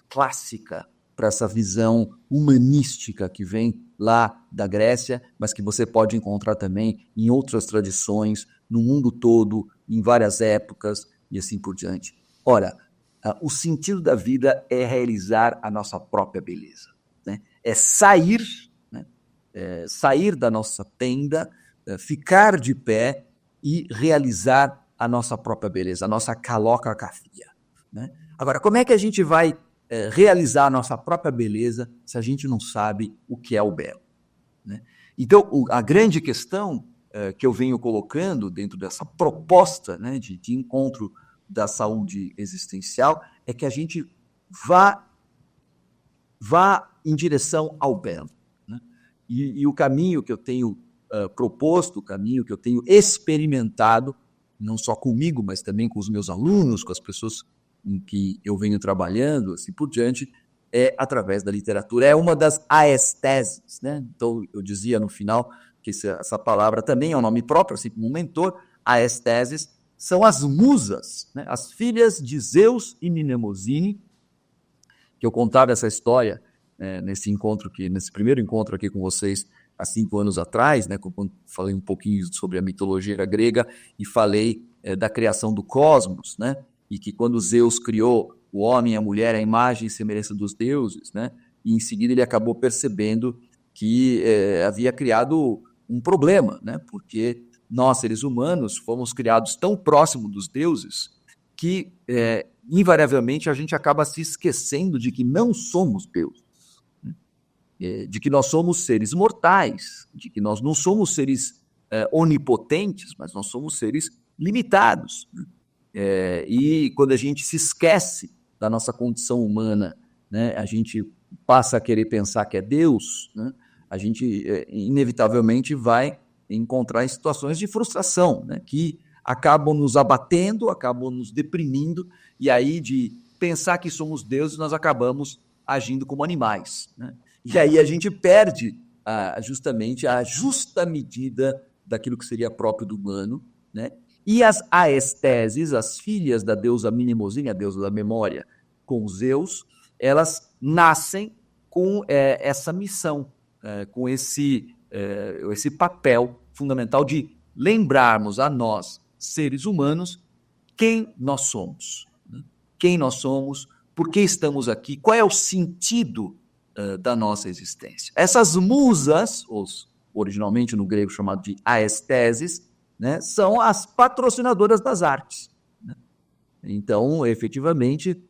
clássica, para essa visão humanística que vem lá da Grécia, mas que você pode encontrar também em outras tradições no mundo todo, em várias épocas e assim por diante. Ora, o sentido da vida é realizar a nossa própria beleza, né? É sair, né? Sair da nossa tenda, ficar de pé e realizar a nossa própria beleza, a nossa kalokakafia, né? Agora, como é que a gente vai realizar a nossa própria beleza se a gente não sabe o que é o belo, né? Então, a grande questão que eu venho colocando dentro dessa proposta, né, de encontro da saúde existencial é que a gente vá em direção ao belo, né? E o caminho que eu tenho proposto, o caminho que eu tenho experimentado, não só comigo, mas também com os meus alunos, com as pessoas em que eu venho trabalhando, assim por diante, é através da literatura. É uma das aesteses, né? Então, eu dizia no final que essa palavra também é um nome próprio, assim como um mentor. Aesteses são as musas, né? As filhas de Zeus e Mnemosine, que eu contava essa história nesse primeiro encontro aqui com vocês há 5 anos atrás, né? Quando falei um pouquinho sobre a mitologia grega e falei da criação do cosmos, né? E que quando Zeus criou o homem e a mulher, a imagem e semelhança dos deuses, né? E em seguida ele acabou percebendo que havia criado um problema, né? Porque nós, seres humanos, fomos criados tão próximos dos deuses que, invariavelmente, a gente acaba se esquecendo de que não somos deuses, né? De que nós somos seres mortais, de que nós não somos seres onipotentes, mas nós somos seres limitados, né? E quando a gente se esquece da nossa condição humana, né, a gente passa a querer pensar que é Deus, né, a gente inevitavelmente vai encontrar em situações de frustração, né, que acabam nos abatendo, acabam nos deprimindo, e aí de pensar que somos deuses, nós acabamos agindo como animais, né? E aí a gente perde justamente a justa medida daquilo que seria próprio do humano, né? E as aesteses, as filhas da deusa Mnemosine, a deusa da memória, com Zeus, elas nascem com essa missão, com esse papel fundamental de lembrarmos a nós, seres humanos, quem nós somos, né? Quem nós somos, por que estamos aqui, qual é o sentido da nossa existência. Essas musas, originalmente no grego chamado de aesteses, né, são as patrocinadoras das artes, né? Então, efetivamente,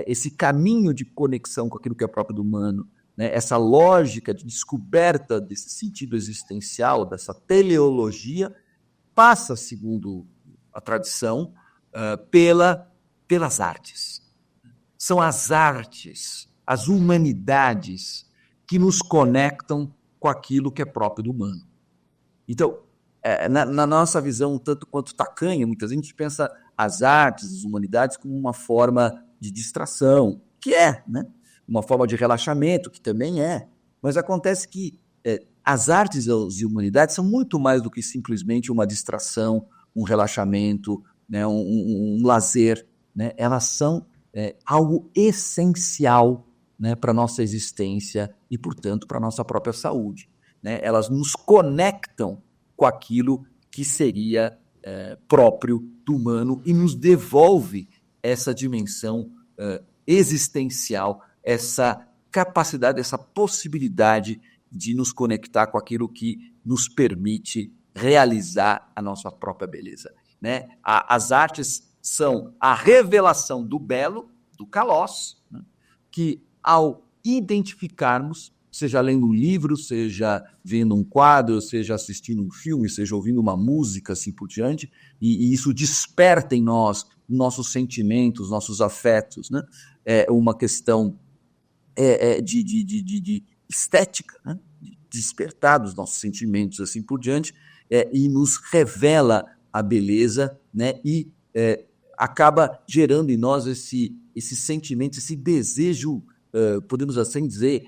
esse caminho de conexão com aquilo que é próprio do humano, né, essa lógica de descoberta desse sentido existencial, dessa teleologia, passa, segundo a tradição, pelas artes. São as artes, as humanidades que nos conectam com aquilo que é próprio do humano. Então, na nossa visão, tanto quanto tacanha, muitas vezes a gente pensa as artes, as humanidades como uma forma de distração, que é, né? Uma forma de relaxamento, que também é, mas acontece que as artes e as humanidades são muito mais do que simplesmente uma distração, um relaxamento, né? um lazer, né? Elas são algo essencial, né? Para a nossa existência e, portanto, para a nossa própria saúde, né? Elas nos conectam com aquilo que seria próprio do humano e nos devolve essa dimensão existencial, essa capacidade, essa possibilidade de nos conectar com aquilo que nos permite realizar a nossa própria beleza, né? As artes são a revelação do belo, do kalos, né? Que ao identificarmos, seja lendo um livro, seja vendo um quadro, seja assistindo um filme, seja ouvindo uma música, assim por diante, e isso desperta em nós nossos sentimentos, nossos afetos, né? É uma questão de estética, né? De despertar dos nossos sentimentos, assim por diante, e nos revela a beleza, né? E acaba gerando em nós esse sentimento, esse desejo, podemos assim dizer,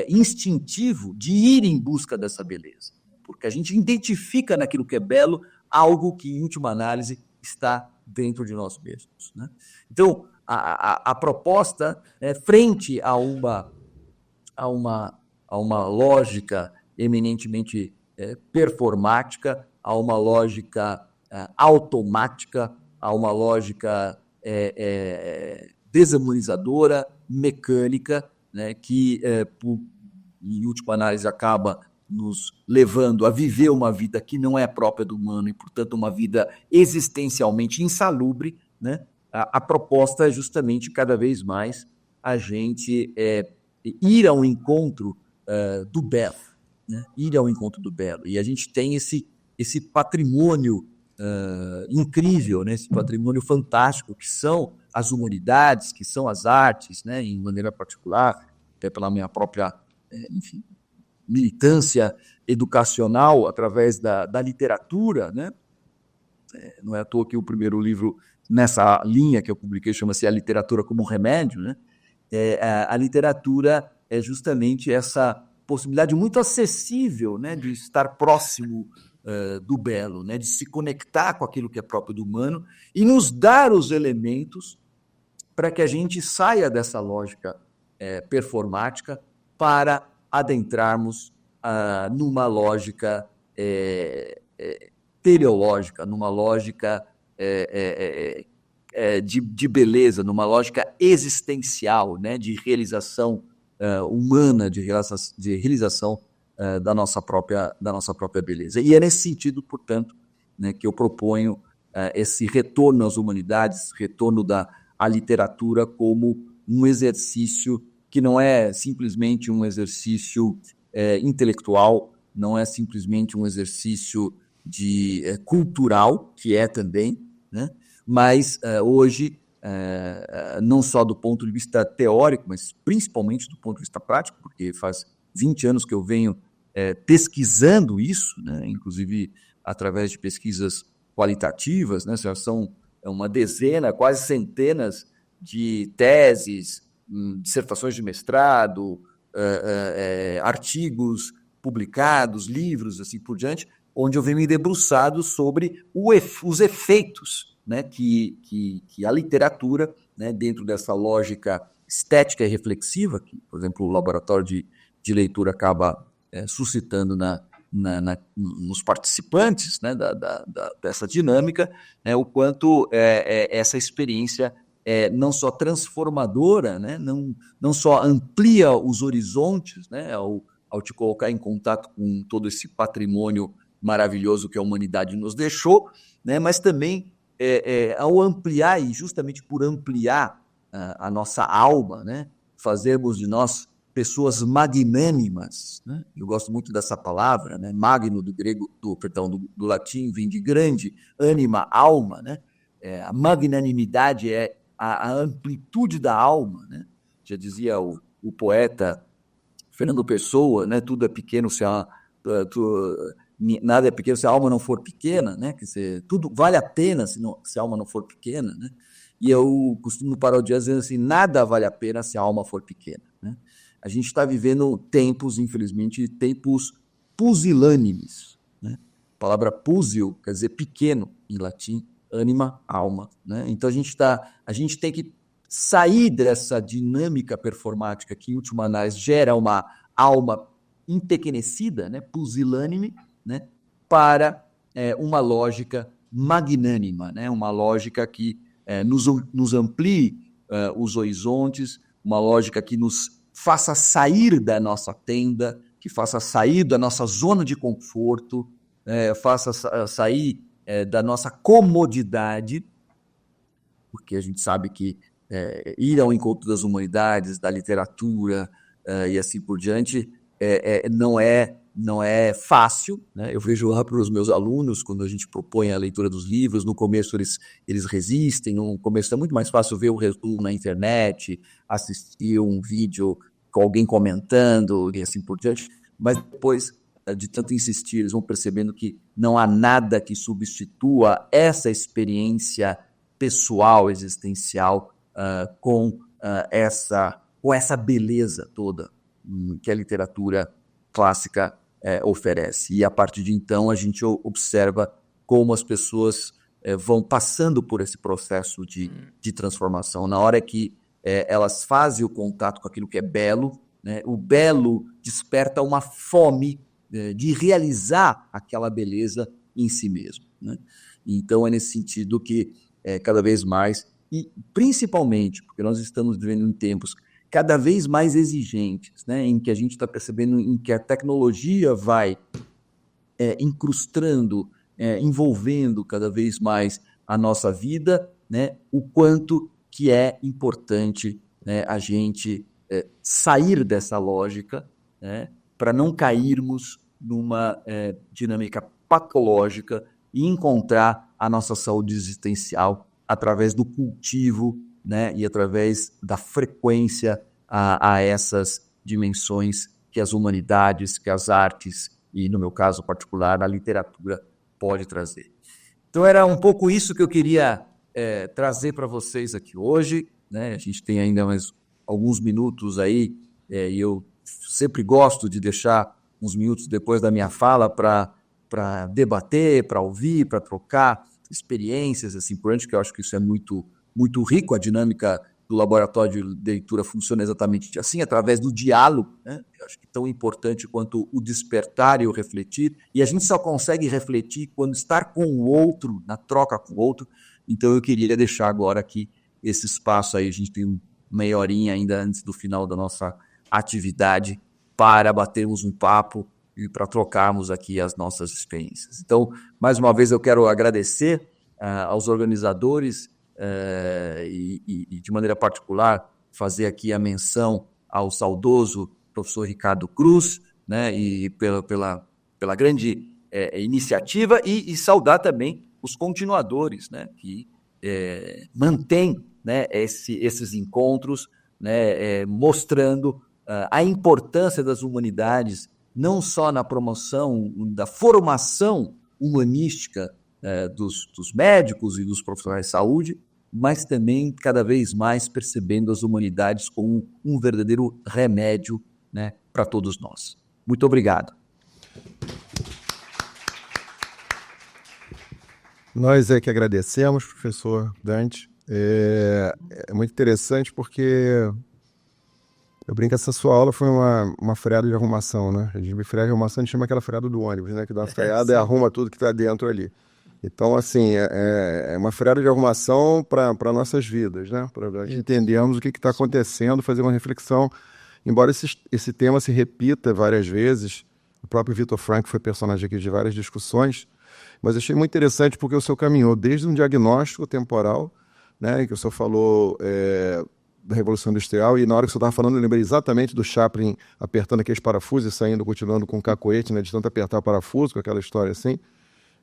instintivo de ir em busca dessa beleza, porque a gente identifica naquilo que é belo algo que, em última análise, está dentro de nós mesmos, né? Então, a proposta, frente a uma lógica eminentemente performática, a uma lógica automática, a uma lógica desumanizadora, mecânica, né, que, em última análise, acaba nos levando a viver uma vida que não é própria do humano e, portanto, uma vida existencialmente insalubre, né? A proposta é justamente, cada vez mais, a gente ir ao encontro do belo, né? Ir ao encontro do belo. E a gente tem esse patrimônio incrível, né? Esse patrimônio fantástico que são as humanidades, que são as artes, né? Em maneira particular, até pela minha própria, enfim, militância educacional através da literatura, né? Não é à toa que o primeiro livro nessa linha que eu publiquei chama-se A Literatura como Remédio, né? A literatura é justamente essa possibilidade muito acessível, né, de estar próximo do belo, né, de se conectar com aquilo que é próprio do humano e nos dar os elementos para que a gente saia dessa lógica performática para adentrarmos numa lógica teleológica, numa lógica de beleza, numa lógica existencial, né, de realização humana, de realização da nossa própria beleza. E é nesse sentido, portanto, né, que eu proponho esse retorno às humanidades, retorno à literatura como um exercício que não é simplesmente um exercício intelectual, não é simplesmente um exercício cultural, que é também, né? Mas hoje, não só do ponto de vista teórico, mas principalmente do ponto de vista prático, porque faz 20 anos que eu venho pesquisando isso, né? Inclusive através de pesquisas qualitativas, né? São uma dezena, quase centenas de teses, dissertações de mestrado, artigos publicados, livros, assim por diante, onde eu venho me debruçado sobre os efeitos, né, que a literatura, né, dentro dessa lógica estética e reflexiva, que, por exemplo, o laboratório de leitura acaba suscitando nos participantes, né, dessa dinâmica, né, o quanto essa experiência não só transformadora, né, não só amplia os horizontes, né, ao te colocar em contato com todo esse patrimônio maravilhoso que a humanidade nos deixou, né, mas também ao ampliar, e justamente por ampliar a nossa alma, né, fazermos de nós pessoas magnânimas, né? Eu gosto muito dessa palavra, né? Magno do grego, do latim, vem de grande, ânima, alma, né? A magnanimidade é a amplitude da alma, né? Já dizia o poeta Fernando Pessoa, né? Tudo é pequeno nada é pequeno se a alma não for pequena, né? Quer dizer, tudo vale a pena se a alma não for pequena, né? E eu costumo parodiar dizendo assim, nada vale a pena se a alma for pequena, né? A gente está vivendo tempos, infelizmente, tempos pusilânimes, né? A palavra pusil quer dizer pequeno em latim, ânima, alma, né? Então a gente tem que sair dessa dinâmica performática que, em última análise, gera uma alma empequenecida, né? Pusilânime, né? Para uma lógica magnânima, né? Uma lógica que nos amplie os horizontes, uma lógica que nos faça sair da nossa tenda, que faça sair da nossa zona de conforto, faça sair da nossa comodidade, porque a gente sabe que ir ao encontro das humanidades, da literatura e assim por diante, não é fácil, né? Eu vejo lá para os meus alunos, quando a gente propõe a leitura dos livros, no começo eles resistem, no começo é muito mais fácil ver o resumo na internet, assistir um vídeo com alguém comentando e assim por diante, mas depois de tanto insistir, eles vão percebendo que não há nada que substitua essa experiência pessoal, existencial, com essa beleza toda que a literatura clássica oferece. E a partir de então a gente observa como as pessoas vão passando por esse processo de transformação. Na hora que elas fazem o contato com aquilo que é belo, né, o belo desperta uma fome de realizar aquela beleza em si mesmo, né? Então, é nesse sentido que cada vez mais, e principalmente porque nós estamos vivendo em tempos cada vez mais exigentes, né, em que a gente está percebendo em que a tecnologia vai incrustando, envolvendo cada vez mais a nossa vida, né, o quanto que é importante, né, a gente sair dessa lógica, né, para não cairmos numa dinâmica patológica e encontrar a nossa saúde existencial através do cultivo, né, e através da frequência a essas dimensões que as humanidades, que as artes e, no meu caso particular, a literatura pode trazer. Então, era um pouco isso que eu queria trazer para vocês aqui hoje, né? A gente tem ainda mais alguns minutos aí, e eu sempre gosto de deixar uns minutos depois da minha fala para debater, para ouvir, para trocar experiências, assim por diante, que eu acho que isso é muito, muito rico. A dinâmica do laboratório de leitura funciona exatamente assim, através do diálogo, né? Eu acho que tão importante quanto o despertar e o refletir, e a gente só consegue refletir quando estar com o outro, na troca com o outro. Então eu queria deixar agora aqui esse espaço aí, a gente tem meia horinha ainda antes do final da nossa atividade, para batermos um papo e para trocarmos aqui as nossas experiências. Então, mais uma vez eu quero agradecer aos organizadores, e de maneira particular fazer aqui a menção ao saudoso professor Ricardo Cruz, né, e pela grande iniciativa, e saudar também os continuadores, né, que mantêm, né, esses encontros, né, mostrando a importância das humanidades, não só na promoção da formação humanística dos médicos e dos profissionais de saúde, mas também cada vez mais percebendo as humanidades como um verdadeiro remédio, né, para todos nós. Muito obrigado. Nós é que agradecemos, professor Dante. É muito interessante porque eu brinco que essa sua aula foi uma freada de arrumação, né? A gente freada de arrumação, a gente chama aquela freada do ônibus, né? Que dá uma freada e arruma tudo que está dentro ali. Então, assim, é uma freada de arrumação para nossas vidas, né? Para nós entendermos o que está acontecendo, fazer uma reflexão. Embora esse tema se repita várias vezes, o próprio Viktor Frankl foi personagem aqui de várias discussões, mas achei muito interessante porque o senhor caminhou desde um diagnóstico temporal, né? Que o senhor falou da Revolução Industrial, e na hora que o senhor estava falando, eu lembrei exatamente do Chaplin apertando aqueles parafusos e saindo, continuando com o cacoete, né? De tanto apertar o parafuso, com aquela história assim.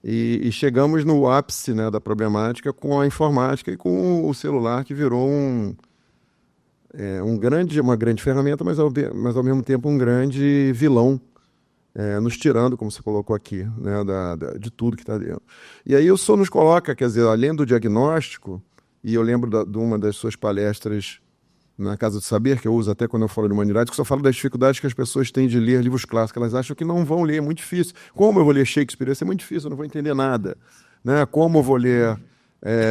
E chegamos no ápice, né, da problemática com a informática e com o celular, que virou uma grande ferramenta, mas ao mesmo tempo um grande vilão, nos tirando, como você colocou aqui, né, de tudo que está dentro. E aí o senhor nos coloca, quer dizer, além do diagnóstico, e eu lembro de uma das suas palestras na Casa do Saber, que eu uso até quando eu falo de humanidade, que só falo das dificuldades que as pessoas têm de ler livros clássicos. Elas acham que não vão ler, é muito difícil. Como eu vou ler Shakespeare? Isso é muito difícil, eu não vou entender nada. Né? Como eu vou ler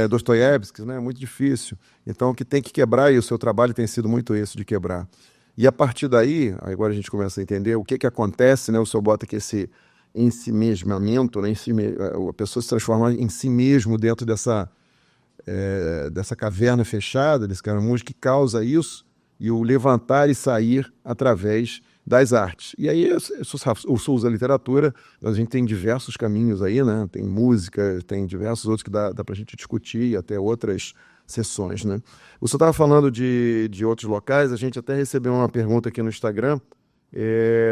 Dostoiévski? Né? É muito difícil. Então, o que tem que quebrar, e o seu trabalho tem sido muito isso, de quebrar. E a partir daí, agora a gente começa a entender o que acontece, né? O senhor bota aqui esse ensimesmamento, né? A pessoa se transforma em si mesmo dentro dessa caverna fechada, desse caramujo, que causa isso, e o levantar e sair através das artes. E aí, o SUS da literatura, a gente tem diversos caminhos aí, né? Tem música, tem diversos outros que dá para a gente discutir, e até outras sessões, né? O senhor estava falando de outros locais, a gente até recebeu uma pergunta aqui no Instagram,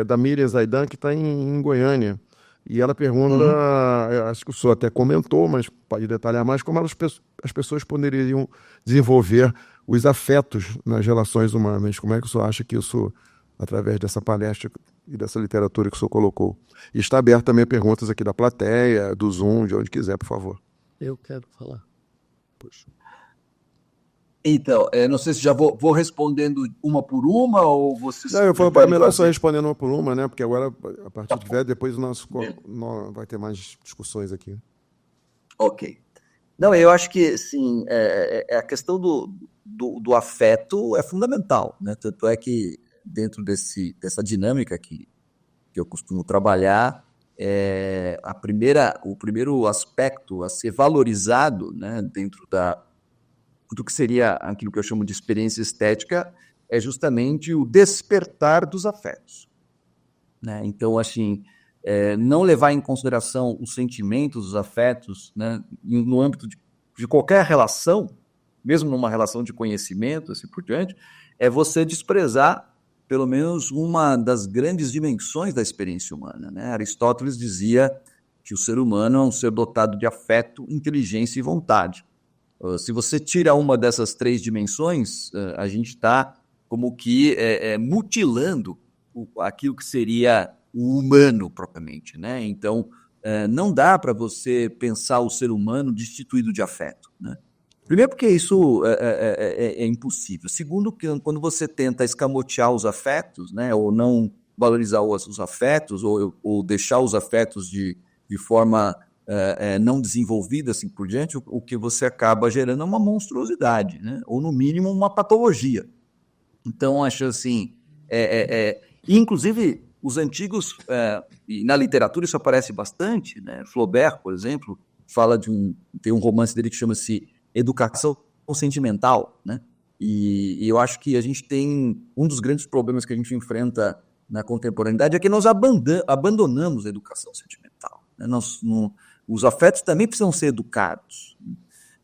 da Miriam Zaidan, que está em Goiânia. E ela pergunta, acho que o senhor até comentou, mas pode detalhar mais, como as pessoas poderiam desenvolver os afetos nas relações humanas. Como é que o senhor acha que isso, através dessa palestra e dessa literatura que o senhor colocou? E está aberto também a perguntas aqui da plateia, do Zoom, de onde quiser, por favor. Eu quero falar. Poxa. Então, não sei se já vou respondendo uma por uma, ou vocês... Não, é melhor só respondendo uma por uma, né? Porque agora, a partir de que vier, depois o nosso vai ter mais discussões aqui. Ok. Não, eu acho que, sim, a questão do afeto é fundamental, né? Tanto é que, dentro dessa dinâmica que eu costumo trabalhar, o primeiro aspecto a ser valorizado, né, dentro do que seria aquilo que eu chamo de experiência estética é justamente o despertar dos afetos, né? Então, assim, não levar em consideração os sentimentos, os afetos, né, no âmbito de qualquer relação, mesmo numa relação de conhecimento, assim por diante, é você desprezar pelo menos uma das grandes dimensões da experiência humana, né? Aristóteles dizia que o ser humano é um ser dotado de afeto, inteligência e vontade. Se você tira uma dessas três dimensões, a gente está como que mutilando aquilo que seria o humano propriamente, né? Então, não dá para você pensar o ser humano destituído de afeto, né? Primeiro porque isso é impossível. Segundo, que quando você tenta escamotear os afetos, né, ou não valorizar os afetos, ou deixar os afetos de forma não desenvolvida, assim por diante, o que você acaba gerando é uma monstruosidade, né, ou no mínimo uma patologia. Então, acho assim, inclusive os antigos, e na literatura isso aparece bastante, né, Flaubert, por exemplo, fala tem um romance dele que chama-se Educação Sentimental, né? E eu acho que a gente tem um dos grandes problemas que a gente enfrenta na contemporaneidade é que nós abandonamos a educação sentimental, né? Os afetos também precisam ser educados.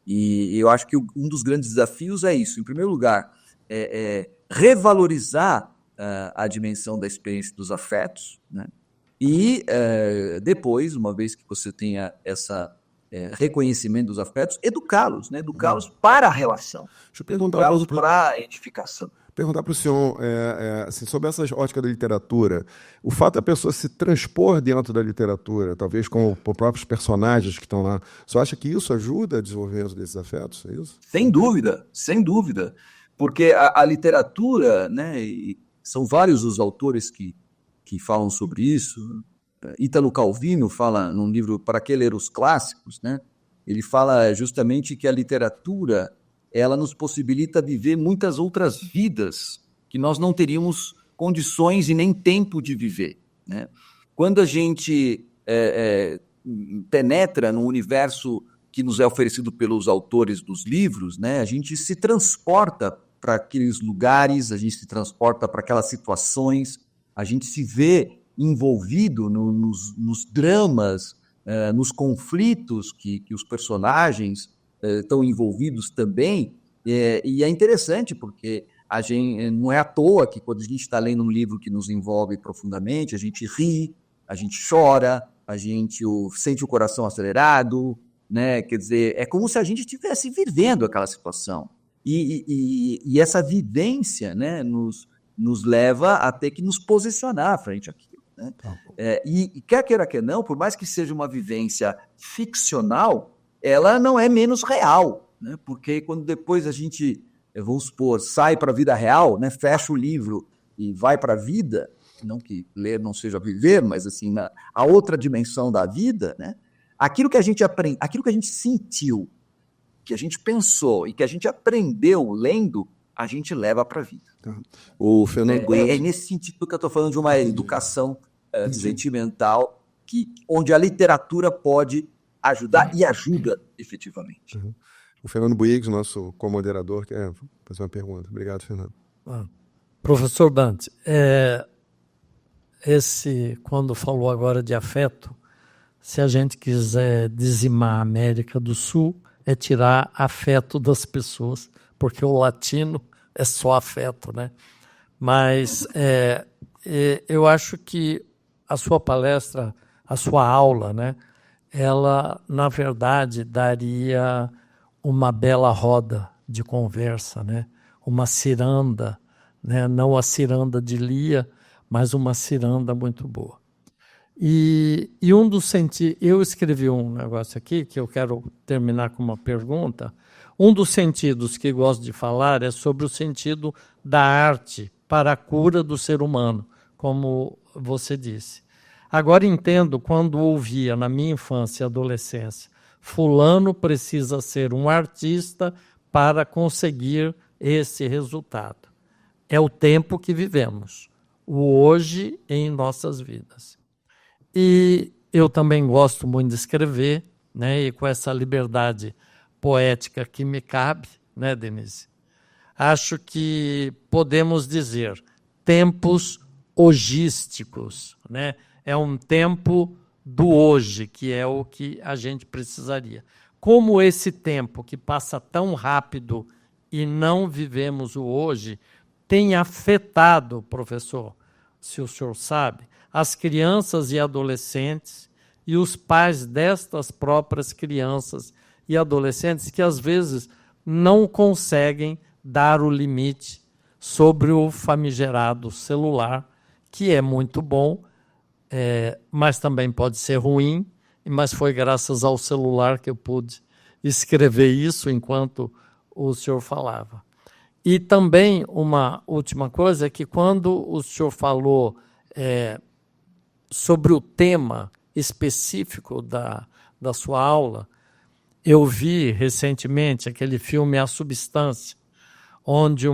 E eu acho que um dos grandes desafios é isso. Em primeiro lugar, revalorizar a dimensão da experiência dos afetos, né? E depois, uma vez que você tenha essa reconhecimento dos afetos, educá-los, né? Educá-los para a relação. Deixa eu perguntar para a edificação. Perguntar para o senhor, assim, sobre essa ótica da literatura, o fato da pessoa se transpor dentro da literatura, talvez com os próprios personagens que estão lá, você acha que isso ajuda a desenvolvimento desses afetos? É isso? Sem dúvida, sem dúvida. Porque a literatura, né, e são vários os autores que falam sobre isso. Ítalo Calvino fala num livro Para que ler os clássicos, né? Ele fala justamente que a literatura ela nos possibilita viver muitas outras vidas que nós não teríamos condições e nem tempo de viver, né? Quando a gente penetra no universo que nos é oferecido pelos autores dos livros, né, a gente se transporta para aqueles lugares, a gente se transporta para aquelas situações, a gente se vê envolvido nos dramas, nos conflitos que os personagens estão envolvidos também, e é interessante porque a gente, não é à toa que quando a gente está lendo um livro que nos envolve profundamente, a gente ri, a gente chora, a gente sente o coração acelerado, né? Quer dizer, é como se a gente estivesse vivendo aquela situação. E essa vivência, né, nos leva a ter que nos posicionar frente àquilo. Né? E quer queira, quer não, por mais que seja uma vivência ficcional, ela não é menos real, né? Porque quando depois a gente, vamos supor, sai para a vida real, né, fecha o livro e vai para a vida, não que ler não seja viver, mas assim, a outra dimensão da vida, né? Aquilo que a gente aprende, aquilo que a gente sentiu, que a gente pensou e que a gente aprendeu lendo, a gente leva para a vida. Tá. O Fernando é nesse sentido que eu estou falando de uma educação sentimental, onde a literatura pode ajudar e ajuda efetivamente. Uhum. O Fernando Buigos, nosso co-moderador, quer fazer uma pergunta. Obrigado, Fernando. Professor Bant, quando falou agora de afeto, se a gente quiser dizimar a América do Sul, é tirar afeto das pessoas, porque o latino é só afeto, né? Mas eu acho que a sua palestra, a sua aula, né, ela, na verdade, daria uma bela roda de conversa, né? Uma ciranda, né? Não a ciranda de Lia, mas uma ciranda muito boa. E um dos sentidos, eu escrevi um negócio aqui que eu quero terminar com uma pergunta. Um dos sentidos que gosto de falar é sobre o sentido da arte para a cura do ser humano, como você disse. Agora entendo quando ouvia na minha infância e adolescência, fulano precisa ser um artista para conseguir esse resultado. É o tempo que vivemos, o hoje em nossas vidas. E Eu também gosto muito de escrever, né? E com essa liberdade poética que me cabe, né, Denise? Acho que podemos dizer tempos hogísticos, né? É um tempo do hoje, que é o que a gente precisaria. Como esse tempo que passa tão rápido e não vivemos o hoje, tem afetado, professor, se o senhor sabe, as crianças e adolescentes e os pais destas próprias crianças e adolescentes que às vezes não conseguem dar o limite sobre o famigerado celular, que é muito bom, mas também pode ser ruim, mas foi graças ao celular que eu pude escrever isso enquanto o senhor falava. E também uma última coisa é que quando o senhor falou sobre o tema específico da sua aula, eu vi recentemente aquele filme A Substância, onde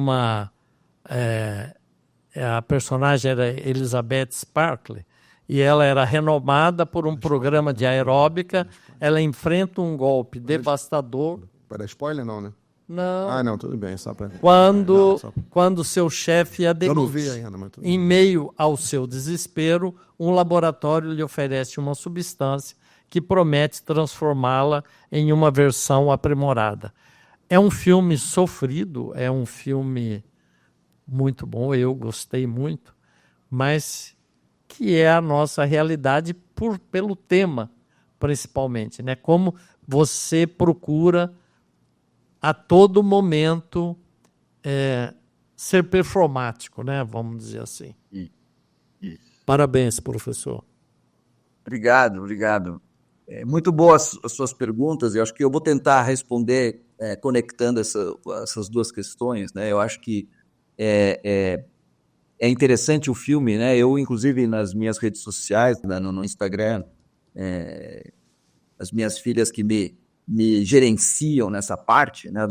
a personagem era Elizabeth Sparkley, e ela era renomada por um programa de aeróbica, ela enfrenta um golpe devastador. Para spoiler, não, né? Não. Ah, não, tudo bem. Só pra... Quando seu chefe a demite. Eu não vi ainda, mas tudo bem. Em meio ao seu desespero, um laboratório lhe oferece uma substância que promete transformá-la em uma versão aprimorada. É um filme sofrido, é um filme muito bom, eu gostei muito, mas que é a nossa realidade pelo tema, principalmente, né? Como você procura a todo momento ser performático, né? Vamos dizer assim. Isso. Parabéns, professor. Obrigado. Muito boas as suas perguntas. Eu acho que eu vou tentar responder conectando essas duas questões, né? Eu acho que é interessante o filme, né? Eu, inclusive, nas minhas redes sociais, no Instagram, as minhas filhas que me gerenciam nessa parte, né?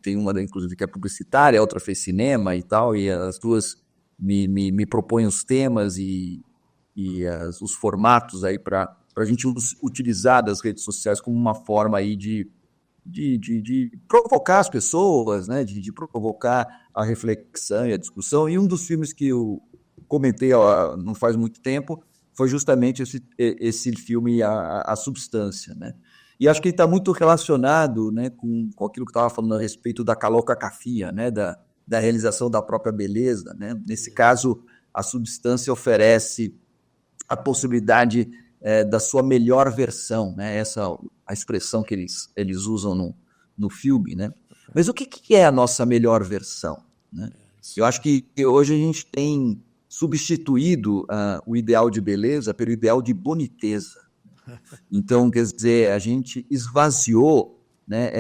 Tem uma, inclusive, que é publicitária, a outra fez cinema e tal, e as duas me propõem os temas e os formatos aí para a gente utilizar das redes sociais como uma forma aí de provocar as pessoas, né? De provocar a reflexão e a discussão. E um dos filmes que eu comentei não faz muito tempo foi justamente esse filme, A Substância, né? E acho que ele está muito relacionado, né, com aquilo que eu estava falando a respeito da calocacafia, né, da realização da própria beleza, né? Nesse caso, a substância oferece a possibilidade da sua melhor versão, né? Essa a expressão que eles usam no filme, né? Mas o que é a nossa melhor versão, né? Eu acho que hoje a gente tem substituído o ideal de beleza pelo ideal de boniteza. Então, quer dizer, a gente esvaziou, né,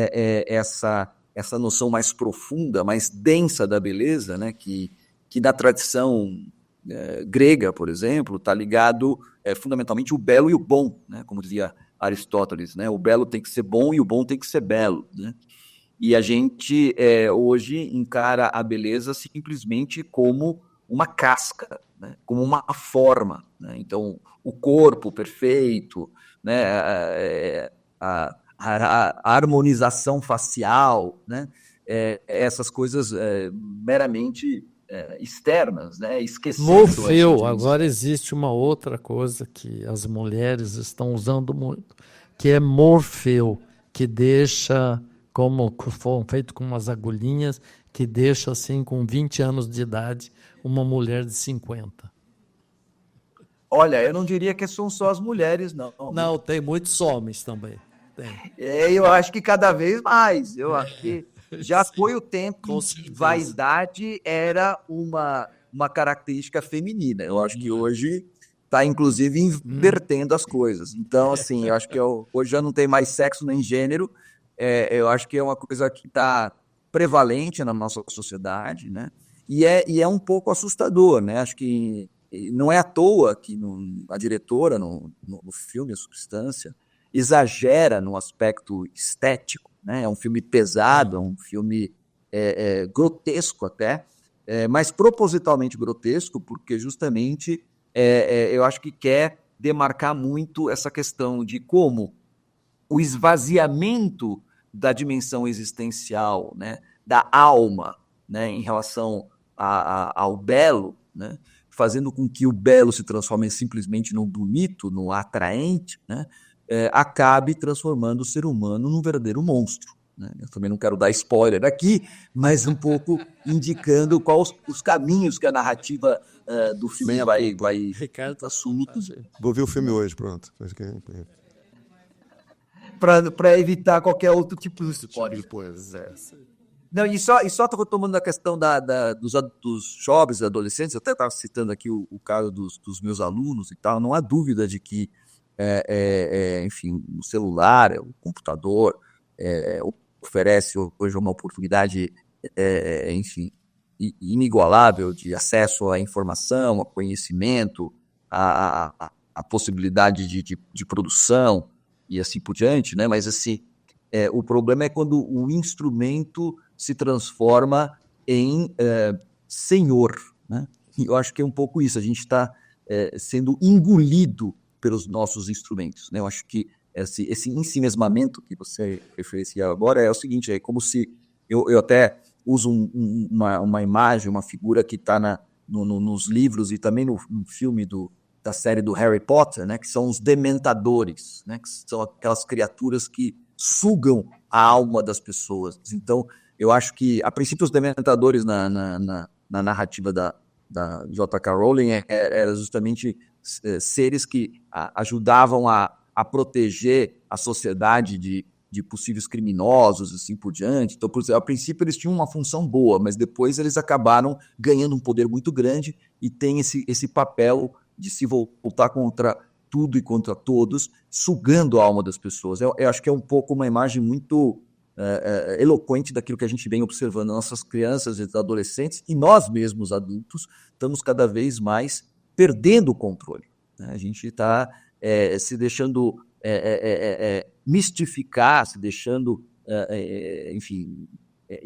essa noção mais profunda, mais densa da beleza, né, que na tradição grega, por exemplo, está ligado fundamentalmente o belo e o bom, né, como dizia Aristóteles, né, o belo tem que ser bom e o bom tem que ser belo, né? E a gente hoje encara a beleza simplesmente como uma casca, né, como uma forma, né? Então, o corpo perfeito, né, a harmonização facial, né, essas coisas meramente externas, né, esquecendo... Morfeu, agora existe uma outra coisa que as mulheres estão usando muito, que é Morfeu, que deixa, como foi feito com umas agulhinhas, que deixa assim com 20 anos de idade uma mulher de 50. Olha, eu não diria que são só as mulheres, não. Não, tem muitos homens também. Tem. Eu acho que cada vez mais. Eu acho que já foi o tempo que vaidade era uma característica feminina. Eu acho que hoje está, inclusive, invertendo as coisas. Então, assim, eu acho que hoje já não tem mais sexo nem gênero. Eu acho que é uma coisa que está prevalente na nossa sociedade, né? E é um pouco assustador, né? Acho que não é à toa que a diretora, no filme A Substância, exagera no aspecto estético, né? É um filme pesado, é um filme grotesco até, mas propositalmente grotesco, porque justamente eu acho que quer demarcar muito essa questão de como o esvaziamento da dimensão existencial, né, da alma, né, em relação ao belo, né, fazendo com que o belo se transforme simplesmente num bonito, num atraente, né, acabe transformando o ser humano num verdadeiro monstro. Né? Eu também não quero dar spoiler aqui, mas um pouco indicando quais os caminhos que a narrativa do filme vai Ricardo, assumir. Vou ver o filme hoje, pronto. Para evitar qualquer outro tipo de spoiler. Depois, Não, e só estou retomando a questão dos jovens e adolescentes, eu até estava citando aqui o caso dos meus alunos e tal, não há dúvida de que, enfim, o celular, o computador, oferece hoje uma oportunidade, enfim, inigualável de acesso à informação, a conhecimento, a possibilidade de produção e assim por diante, né? Mas assim, o problema é quando o instrumento se transforma em senhor, né? E eu acho que é um pouco isso, a gente está sendo engolido pelos nossos instrumentos, né? Eu acho que esse ensimesmamento que você referencia agora é o seguinte, é como se, eu até uso uma imagem, uma figura que está nos livros e também no filme da série do Harry Potter, né, que são os dementadores, né, que são aquelas criaturas que sugam a alma das pessoas. Então, eu acho que, a princípio, os dementadores na narrativa da J.K. Rowling eram justamente seres que ajudavam a proteger a sociedade de possíveis criminosos, assim por diante. Então, por exemplo, a princípio eles tinham uma função boa, mas depois eles acabaram ganhando um poder muito grande e tem esse papel de se voltar contra tudo e contra todos, sugando a alma das pessoas. Eu acho que é um pouco uma imagem muito eloquente daquilo que a gente vem observando. Nossas crianças e adolescentes, e nós mesmos adultos, estamos cada vez mais perdendo o controle. Né? A gente está se deixando mistificar, se deixando, enfim,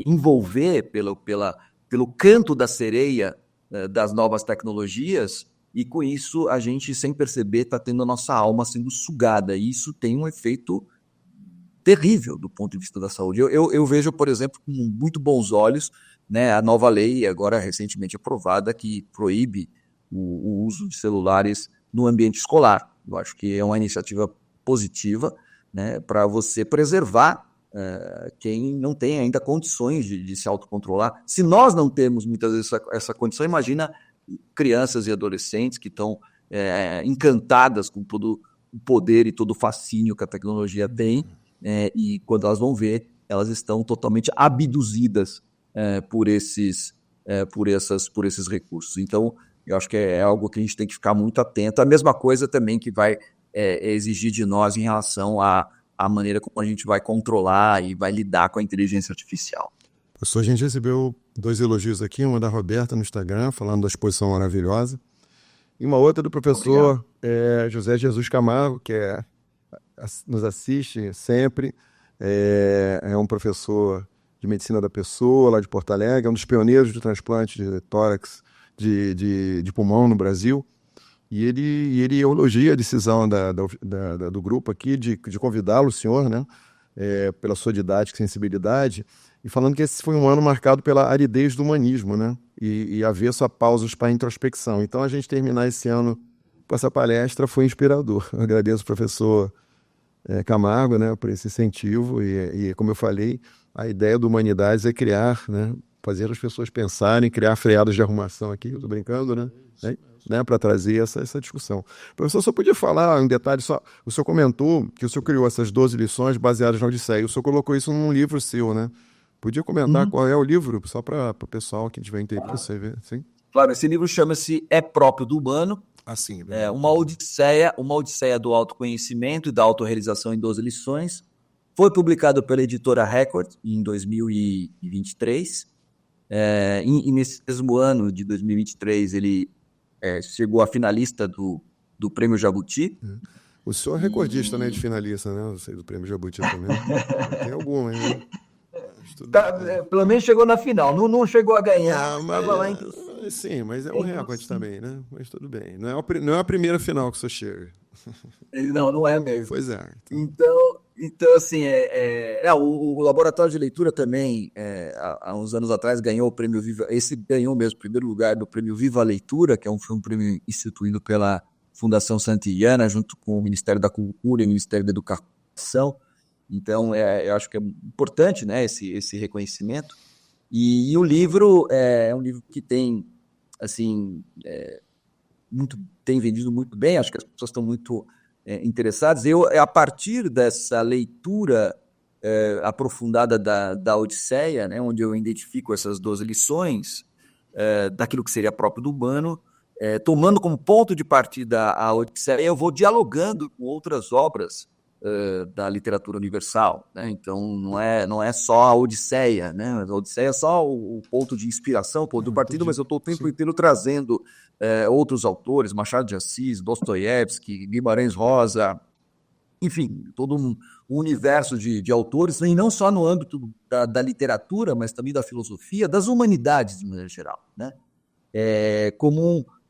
envolver pelo canto da sereia das novas tecnologias, e com isso a gente, sem perceber, está tendo a nossa alma sendo sugada, e isso tem um efeito terrível do ponto de vista da saúde. Eu vejo, por exemplo, com muito bons olhos, né, a nova lei, agora recentemente aprovada, que proíbe o uso de celulares no ambiente escolar. Eu acho que é uma iniciativa positiva, né, para você preservar quem não tem ainda condições de se autocontrolar. Se nós não temos muitas vezes essa condição, imagina crianças e adolescentes que estão encantadas com todo o poder e todo o fascínio que a tecnologia tem, e quando elas vão ver, elas estão totalmente abduzidas por esses recursos. Então, eu acho que é algo que a gente tem que ficar muito atento. A mesma coisa também que vai exigir de nós em relação à maneira como a gente vai controlar e vai lidar com a inteligência artificial. Professor, a gente recebeu 2 elogios aqui, uma da Roberta no Instagram, falando da exposição maravilhosa, e uma outra do professor José Jesus Camargo, que nos assiste sempre, é um professor de medicina da pessoa, lá de Porto Alegre, é um dos pioneiros do transplante de tórax de pulmão no Brasil, e ele elogia a decisão do grupo aqui de convidá-lo, o senhor, né, pela sua didática e sensibilidade, e falando que esse foi um ano marcado pela aridez do humanismo, né, e avesso a pausas para a introspecção. Então, a gente terminar esse ano com essa palestra foi inspirador. Eu agradeço ao professor Camargo, né, por esse incentivo, e como eu falei, a ideia do Humanidades é criar, né, fazer as pessoas pensarem, criar freados de arrumação aqui, eu estou brincando, né, para trazer essa discussão. Professor, só podia falar um detalhe, o senhor comentou que o senhor criou essas 12 lições baseadas na Odisseia, o senhor colocou isso num livro seu, né? Podia comentar qual é o livro, só para o pessoal que tiver interesse ver, sim? Claro, esse livro chama-se É Próprio do Humano, assim, uma odisseia do autoconhecimento e da autorrealização em 12 lições. Foi publicado pela editora Record em 2023, e nesse mesmo ano de 2023 ele chegou a finalista do Prêmio Jabuti. O senhor é recordista, né, de finalista, né? Eu sei do Prêmio Jabuti também. Tem alguma, hein? Pelo menos chegou na final, não chegou a ganhar. Sim, mas é um recorde também, né? Mas tudo bem. Não é a primeira final que o senhor chega. Não, não é mesmo. Pois é. Então assim, o laboratório de leitura também, há uns anos atrás, ganhou o prêmio Viva. Esse ganhou mesmo o primeiro lugar do prêmio Viva a Leitura, que foi um prêmio instituído pela Fundação Santillana, junto com o Ministério da Cultura e o Ministério da Educação. Então, eu acho que é importante, né, esse reconhecimento. E o livro é um livro que tem, assim, tem vendido muito bem, acho que as pessoas estão muito interessadas. A partir dessa leitura aprofundada da Odisseia, né, onde eu identifico essas 12 lições daquilo que seria próprio do humano, tomando como ponto de partida a Odisseia, eu vou dialogando com outras obras da literatura universal, né? Então não é só a Odisseia, né? A Odisseia é só o ponto de inspiração, o ponto de partida, mas eu estou o tempo inteiro trazendo outros autores, Machado de Assis, Dostoiévski, Guimarães Rosa, enfim, todo um universo de autores, e não só no âmbito da literatura, mas também da filosofia, das humanidades de maneira geral, né?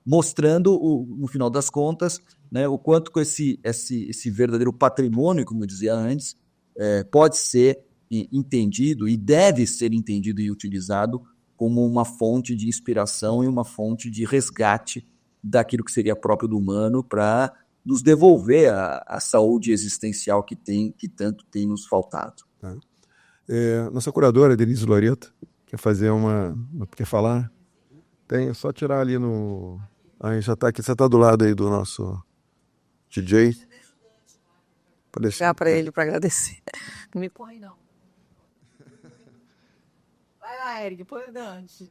Mostrando, no final das contas, né, o quanto que esse verdadeiro patrimônio, como eu dizia antes, pode ser entendido e deve ser entendido e utilizado como uma fonte de inspiração e uma fonte de resgate daquilo que seria próprio do humano para nos devolver a saúde existencial que tanto tem nos faltado. Tá. Nossa curadora, Denise Loreto, quer falar? Tem, é só tirar ali no... Aí já está aqui, você está do lado aí do nosso DJ. Vou ligar para ele para agradecer. Não me põe, não. Vai lá, Eric, põe antes.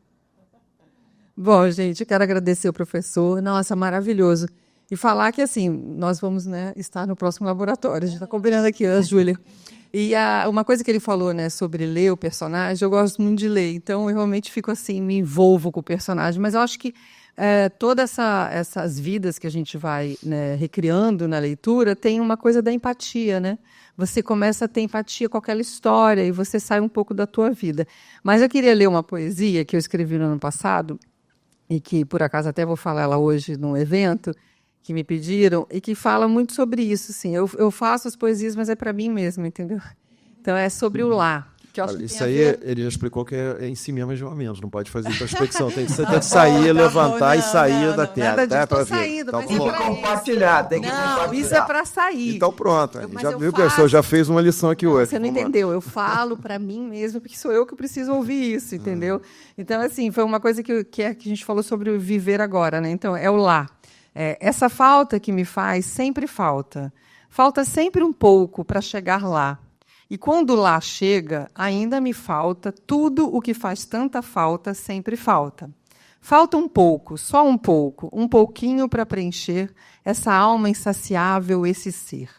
Bom, gente, eu quero agradecer o professor. Nossa, maravilhoso. E falar que, assim, nós vamos, né, estar no próximo laboratório. A gente está combinando aqui, a Júlia. E uma coisa que ele falou, né, sobre ler o personagem, eu gosto muito de ler. Então, eu realmente fico assim, me envolvo com o personagem. Mas eu acho que todas essas vidas que a gente vai, né, recriando na leitura tem uma coisa da empatia, né? Você começa a ter empatia com aquela história e você sai um pouco da tua vida. Mas eu queria ler uma poesia que eu escrevi no ano passado e que, por acaso, até vou falar ela hoje num evento que me pediram e que fala muito sobre isso. Assim. Eu faço as poesias, mas é para mim mesmo, entendeu? Então, é sobre o lar. Que eu acho que isso aí, ele já explicou que é em si mesmo, mais ou menos. Não pode fazer introspecção. Você tem que sair, levantar e sair da terra. Nada disso, saindo, então, mas tem que compartilhar. Isso é para sair. Então pronto. Já fez uma lição aqui hoje. Você não entendeu. Eu falo para mim mesmo, porque sou eu que preciso ouvir isso, entendeu? Então, assim, foi uma coisa que a gente falou sobre o viver agora, né? Então, é o lá. Essa falta que me faz, sempre falta. Falta sempre um pouco para chegar lá. E quando lá chega, ainda me falta tudo o que faz tanta falta, sempre falta. Falta um pouco, só um pouco, um pouquinho para preencher essa alma insaciável, esse ser.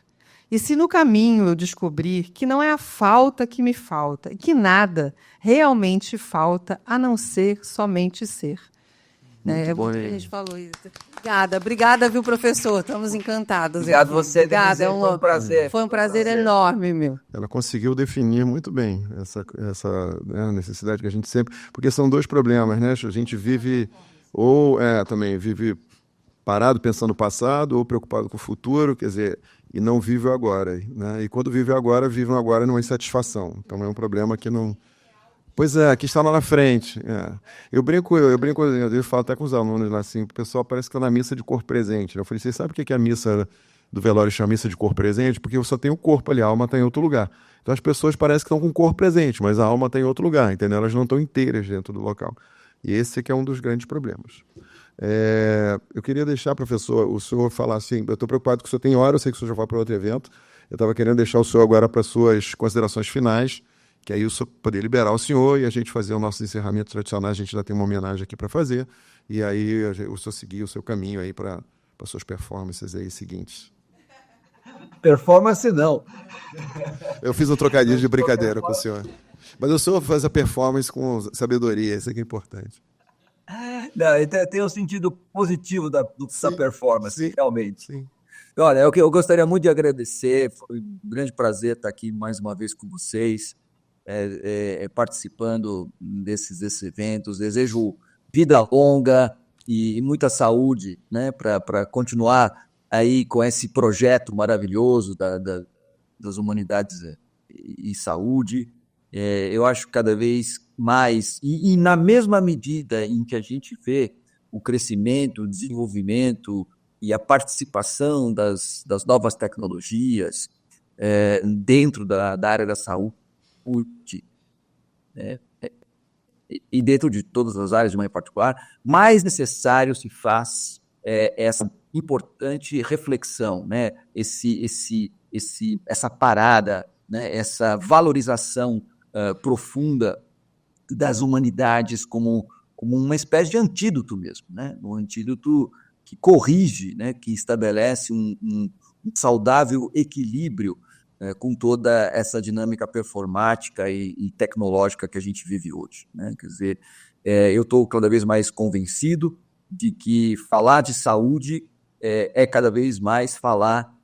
E se no caminho eu descobrir que não é a falta que me falta, e que nada realmente falta, a não ser somente ser. Muito bom, a gente falou isso. Obrigada, viu, professor? Estamos encantados. Obrigado você, Obrigada, foi um prazer. Foi um prazer enorme, meu. Ela conseguiu definir muito bem essa né, necessidade que a gente sempre... Porque são dois problemas, né? A gente vive também vive parado pensando no passado ou preocupado com o futuro, quer dizer, e não vive o agora. Né? E quando vive o agora numa insatisfação. Então é um problema que não... Pois é, que está lá na frente. Eu brinco, eu falo até com os alunos lá assim, o pessoal parece que está na missa de corpo presente. Eu falei, vocês sabem o que é a missa do velório chama missa de corpo presente? Porque só tem o corpo ali, a alma está em outro lugar. Então as pessoas parecem que estão com o corpo presente, mas a alma está em outro lugar, entendeu? Elas não estão inteiras dentro do local. E esse que é um dos grandes problemas. Eu queria deixar, professor, o senhor falar assim, eu estou preocupado que o senhor tem hora, eu sei que o senhor já vai para outro evento, eu estava querendo deixar o senhor agora para suas considerações finais, que aí eu poder liberar o senhor e a gente fazer o nosso encerramento tradicional. A gente ainda tem uma homenagem aqui para fazer, e aí o senhor seguir o seu caminho aí para suas performances aí seguintes. Performance não. Eu fiz um trocadilho de brincadeira com o senhor. Mas o senhor faz a performance com sabedoria, isso é que é importante. Não, tem um sentido positivo da performance, sim, realmente. Sim. Olha, eu gostaria muito de agradecer, foi um grande prazer estar aqui mais uma vez com vocês, participando desses eventos. Desejo vida longa e muita saúde, né, para continuar aí com esse projeto maravilhoso das humanidades e saúde. Eu acho que cada vez mais, e na mesma medida em que a gente vê o crescimento, o desenvolvimento e a participação das novas tecnologias dentro da área da saúde, e dentro de todas as áreas de maneira particular, mais necessário se faz essa importante reflexão, né? Essa parada, né? Essa valorização profunda das humanidades como uma espécie de antídoto mesmo, né? Um antídoto que corrige, né? Que estabelece um saudável equilíbrio com toda essa dinâmica performática e tecnológica que a gente vive hoje, né? Quer dizer, eu estou cada vez mais convencido de que falar de saúde é cada vez mais falar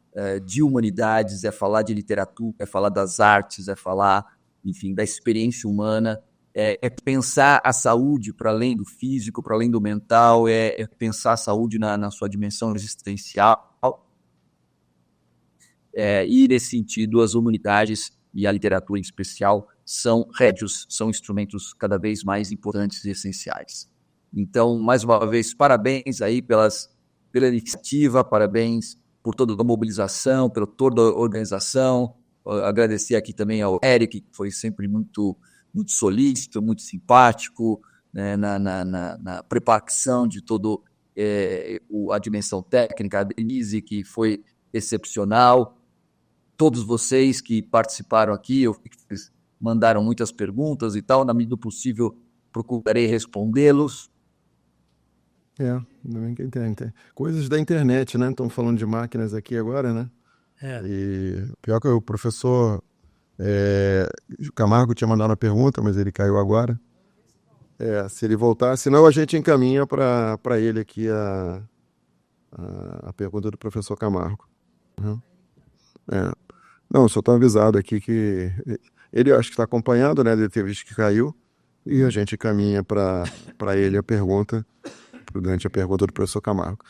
de humanidades, é falar de literatura, é falar das artes, é falar, enfim, da experiência humana, é pensar a saúde para além do físico, para além do mental, é pensar a saúde na sua dimensão existencial. E, nesse sentido, as humanidades e a literatura em especial são rédeos, são instrumentos cada vez mais importantes e essenciais. Então, mais uma vez, parabéns aí pela iniciativa, parabéns por toda a mobilização, por toda a organização. Agradecer aqui também ao Eric, que foi sempre muito solícito, muito simpático, né, na preparação de toda a dimensão técnica, a Denise, que foi excepcional. Todos vocês que participaram aqui, vocês mandaram muitas perguntas e tal, na medida do possível procurarei respondê-los. Ainda bem que tem coisas da internet, né? Estamos falando de máquinas aqui agora, né? E pior que o professor Camargo tinha mandado uma pergunta, mas ele caiu agora. Se ele voltar, senão a gente encaminha para ele aqui a pergunta do professor Camargo. Não, só estou avisado aqui que ele acho que está acompanhando, né? Ele teve visto que caiu, e a gente encaminha para ele a pergunta, durante a pergunta do professor Camargo.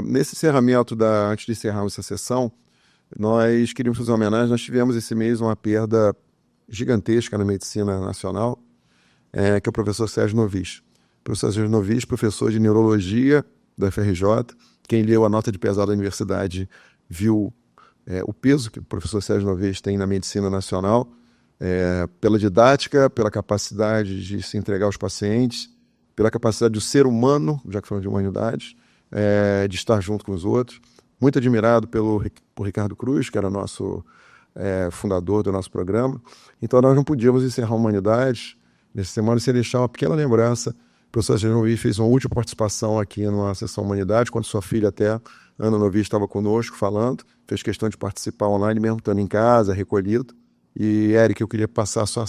Nesse encerramento, antes de encerrarmos essa sessão, nós queríamos fazer uma homenagem. Nós tivemos esse mês uma perda gigantesca na medicina nacional, que é o professor Sérgio Novis. O professor Sérgio Novis, professor de neurologia da FRJ. Quem leu a nota de pesar da universidade viu o peso que o professor Sérgio Novis tem na medicina nacional, pela didática, pela capacidade de se entregar aos pacientes, pela capacidade do ser humano, já que falamos de humanidades, de estar junto com os outros. Muito admirado por Ricardo Cruz, que era nosso fundador do nosso programa. Então nós não podíamos encerrar a Humanidades nessa semana sem deixar uma pequena lembrança. O professor Sérgio Novis fez uma última participação aqui numa sessão Humanidade, quando sua filha até, Ana Novis, estava conosco falando, fez questão de participar online, mesmo estando em casa, recolhido. E, Eric, eu queria passar só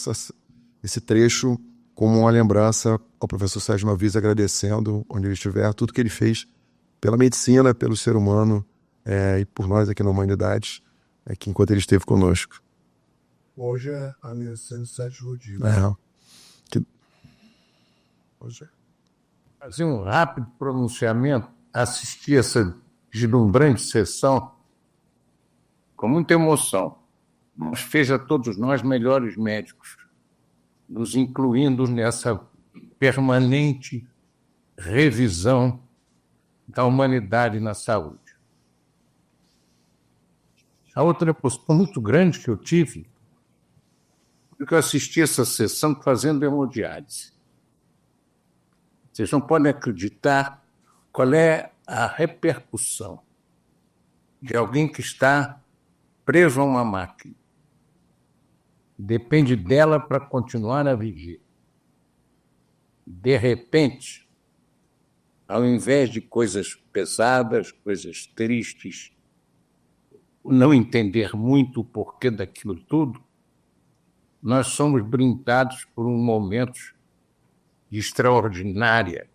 esse trecho como uma lembrança ao professor Sérgio Novis, agradecendo, onde ele estiver, tudo que ele fez pela medicina, pelo ser humano e por nós aqui na Humanidades, que enquanto ele esteve conosco. Hoje é aniversário de Sérgio Rodrigues. Fazer um rápido pronunciamento, assistir essa deslumbrante sessão com muita emoção. Mas fez a todos nós melhores médicos, nos incluindo nessa permanente revisão da humanidade na saúde. A outra posição muito grande que eu tive, porque eu assisti essa sessão fazendo hemodiálise. Vocês não podem acreditar qual é a repercussão de alguém que está preso a uma máquina. Depende dela para continuar a viver. De repente, ao invés de coisas pesadas, coisas tristes, não entender muito o porquê daquilo tudo, nós somos brindados por um momento de extraordinária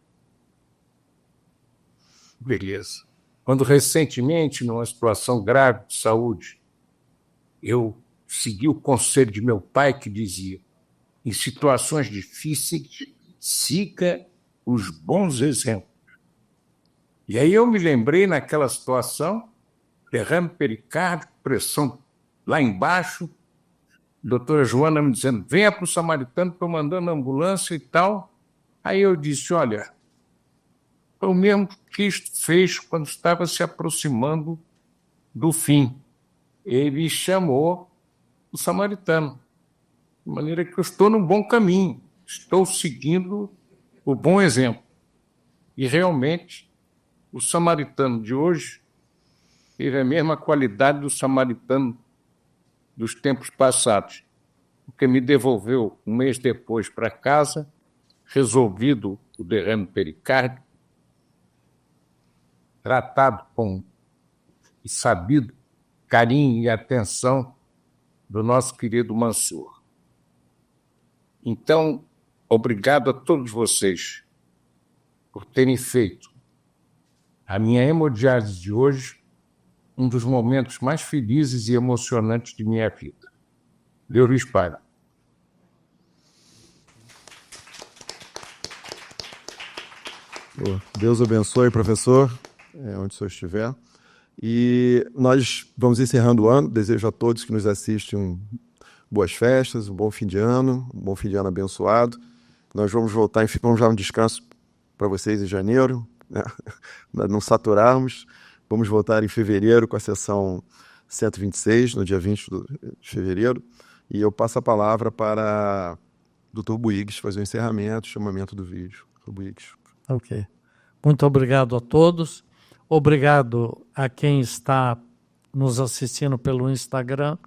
beleza. Quando recentemente, numa situação grave de saúde, eu segui o conselho de meu pai, que dizia: em situações difíceis, siga os bons exemplos. E aí eu me lembrei naquela situação derrame pericárdico, pressão lá embaixo. A doutora Joana me dizendo, venha para o Samaritano, estou mandando ambulância e tal. Aí eu disse, olha, foi o mesmo que Cristo fez quando estava se aproximando do fim. Ele chamou o samaritano, de maneira que eu estou no bom caminho, estou seguindo o bom exemplo. E realmente, o samaritano de hoje teve a mesma qualidade do samaritano dos tempos passados, porque me devolveu um mês depois para casa, resolvido o derrame pericárdico, tratado com e sabido carinho e atenção do nosso querido Mansur. Então, obrigado a todos vocês por terem feito a minha hemodiálise de hoje um dos momentos mais felizes e emocionantes de minha vida. Deus lhes pague. Deus abençoe, professor, onde o senhor estiver. E nós vamos encerrando o ano. Desejo a todos que nos assistem boas festas, um bom fim de ano abençoado. Nós vamos voltar, enfim, vamos dar um descanso para vocês em janeiro, né? Não saturarmos. Vamos voltar em fevereiro com a sessão 126, no dia 20 de fevereiro. E eu passo a palavra para o Dr. Buigues fazer o encerramento, o chamamento do vídeo. Dr. Buigues. Ok. Muito obrigado a todos. Obrigado a quem está nos assistindo pelo Instagram.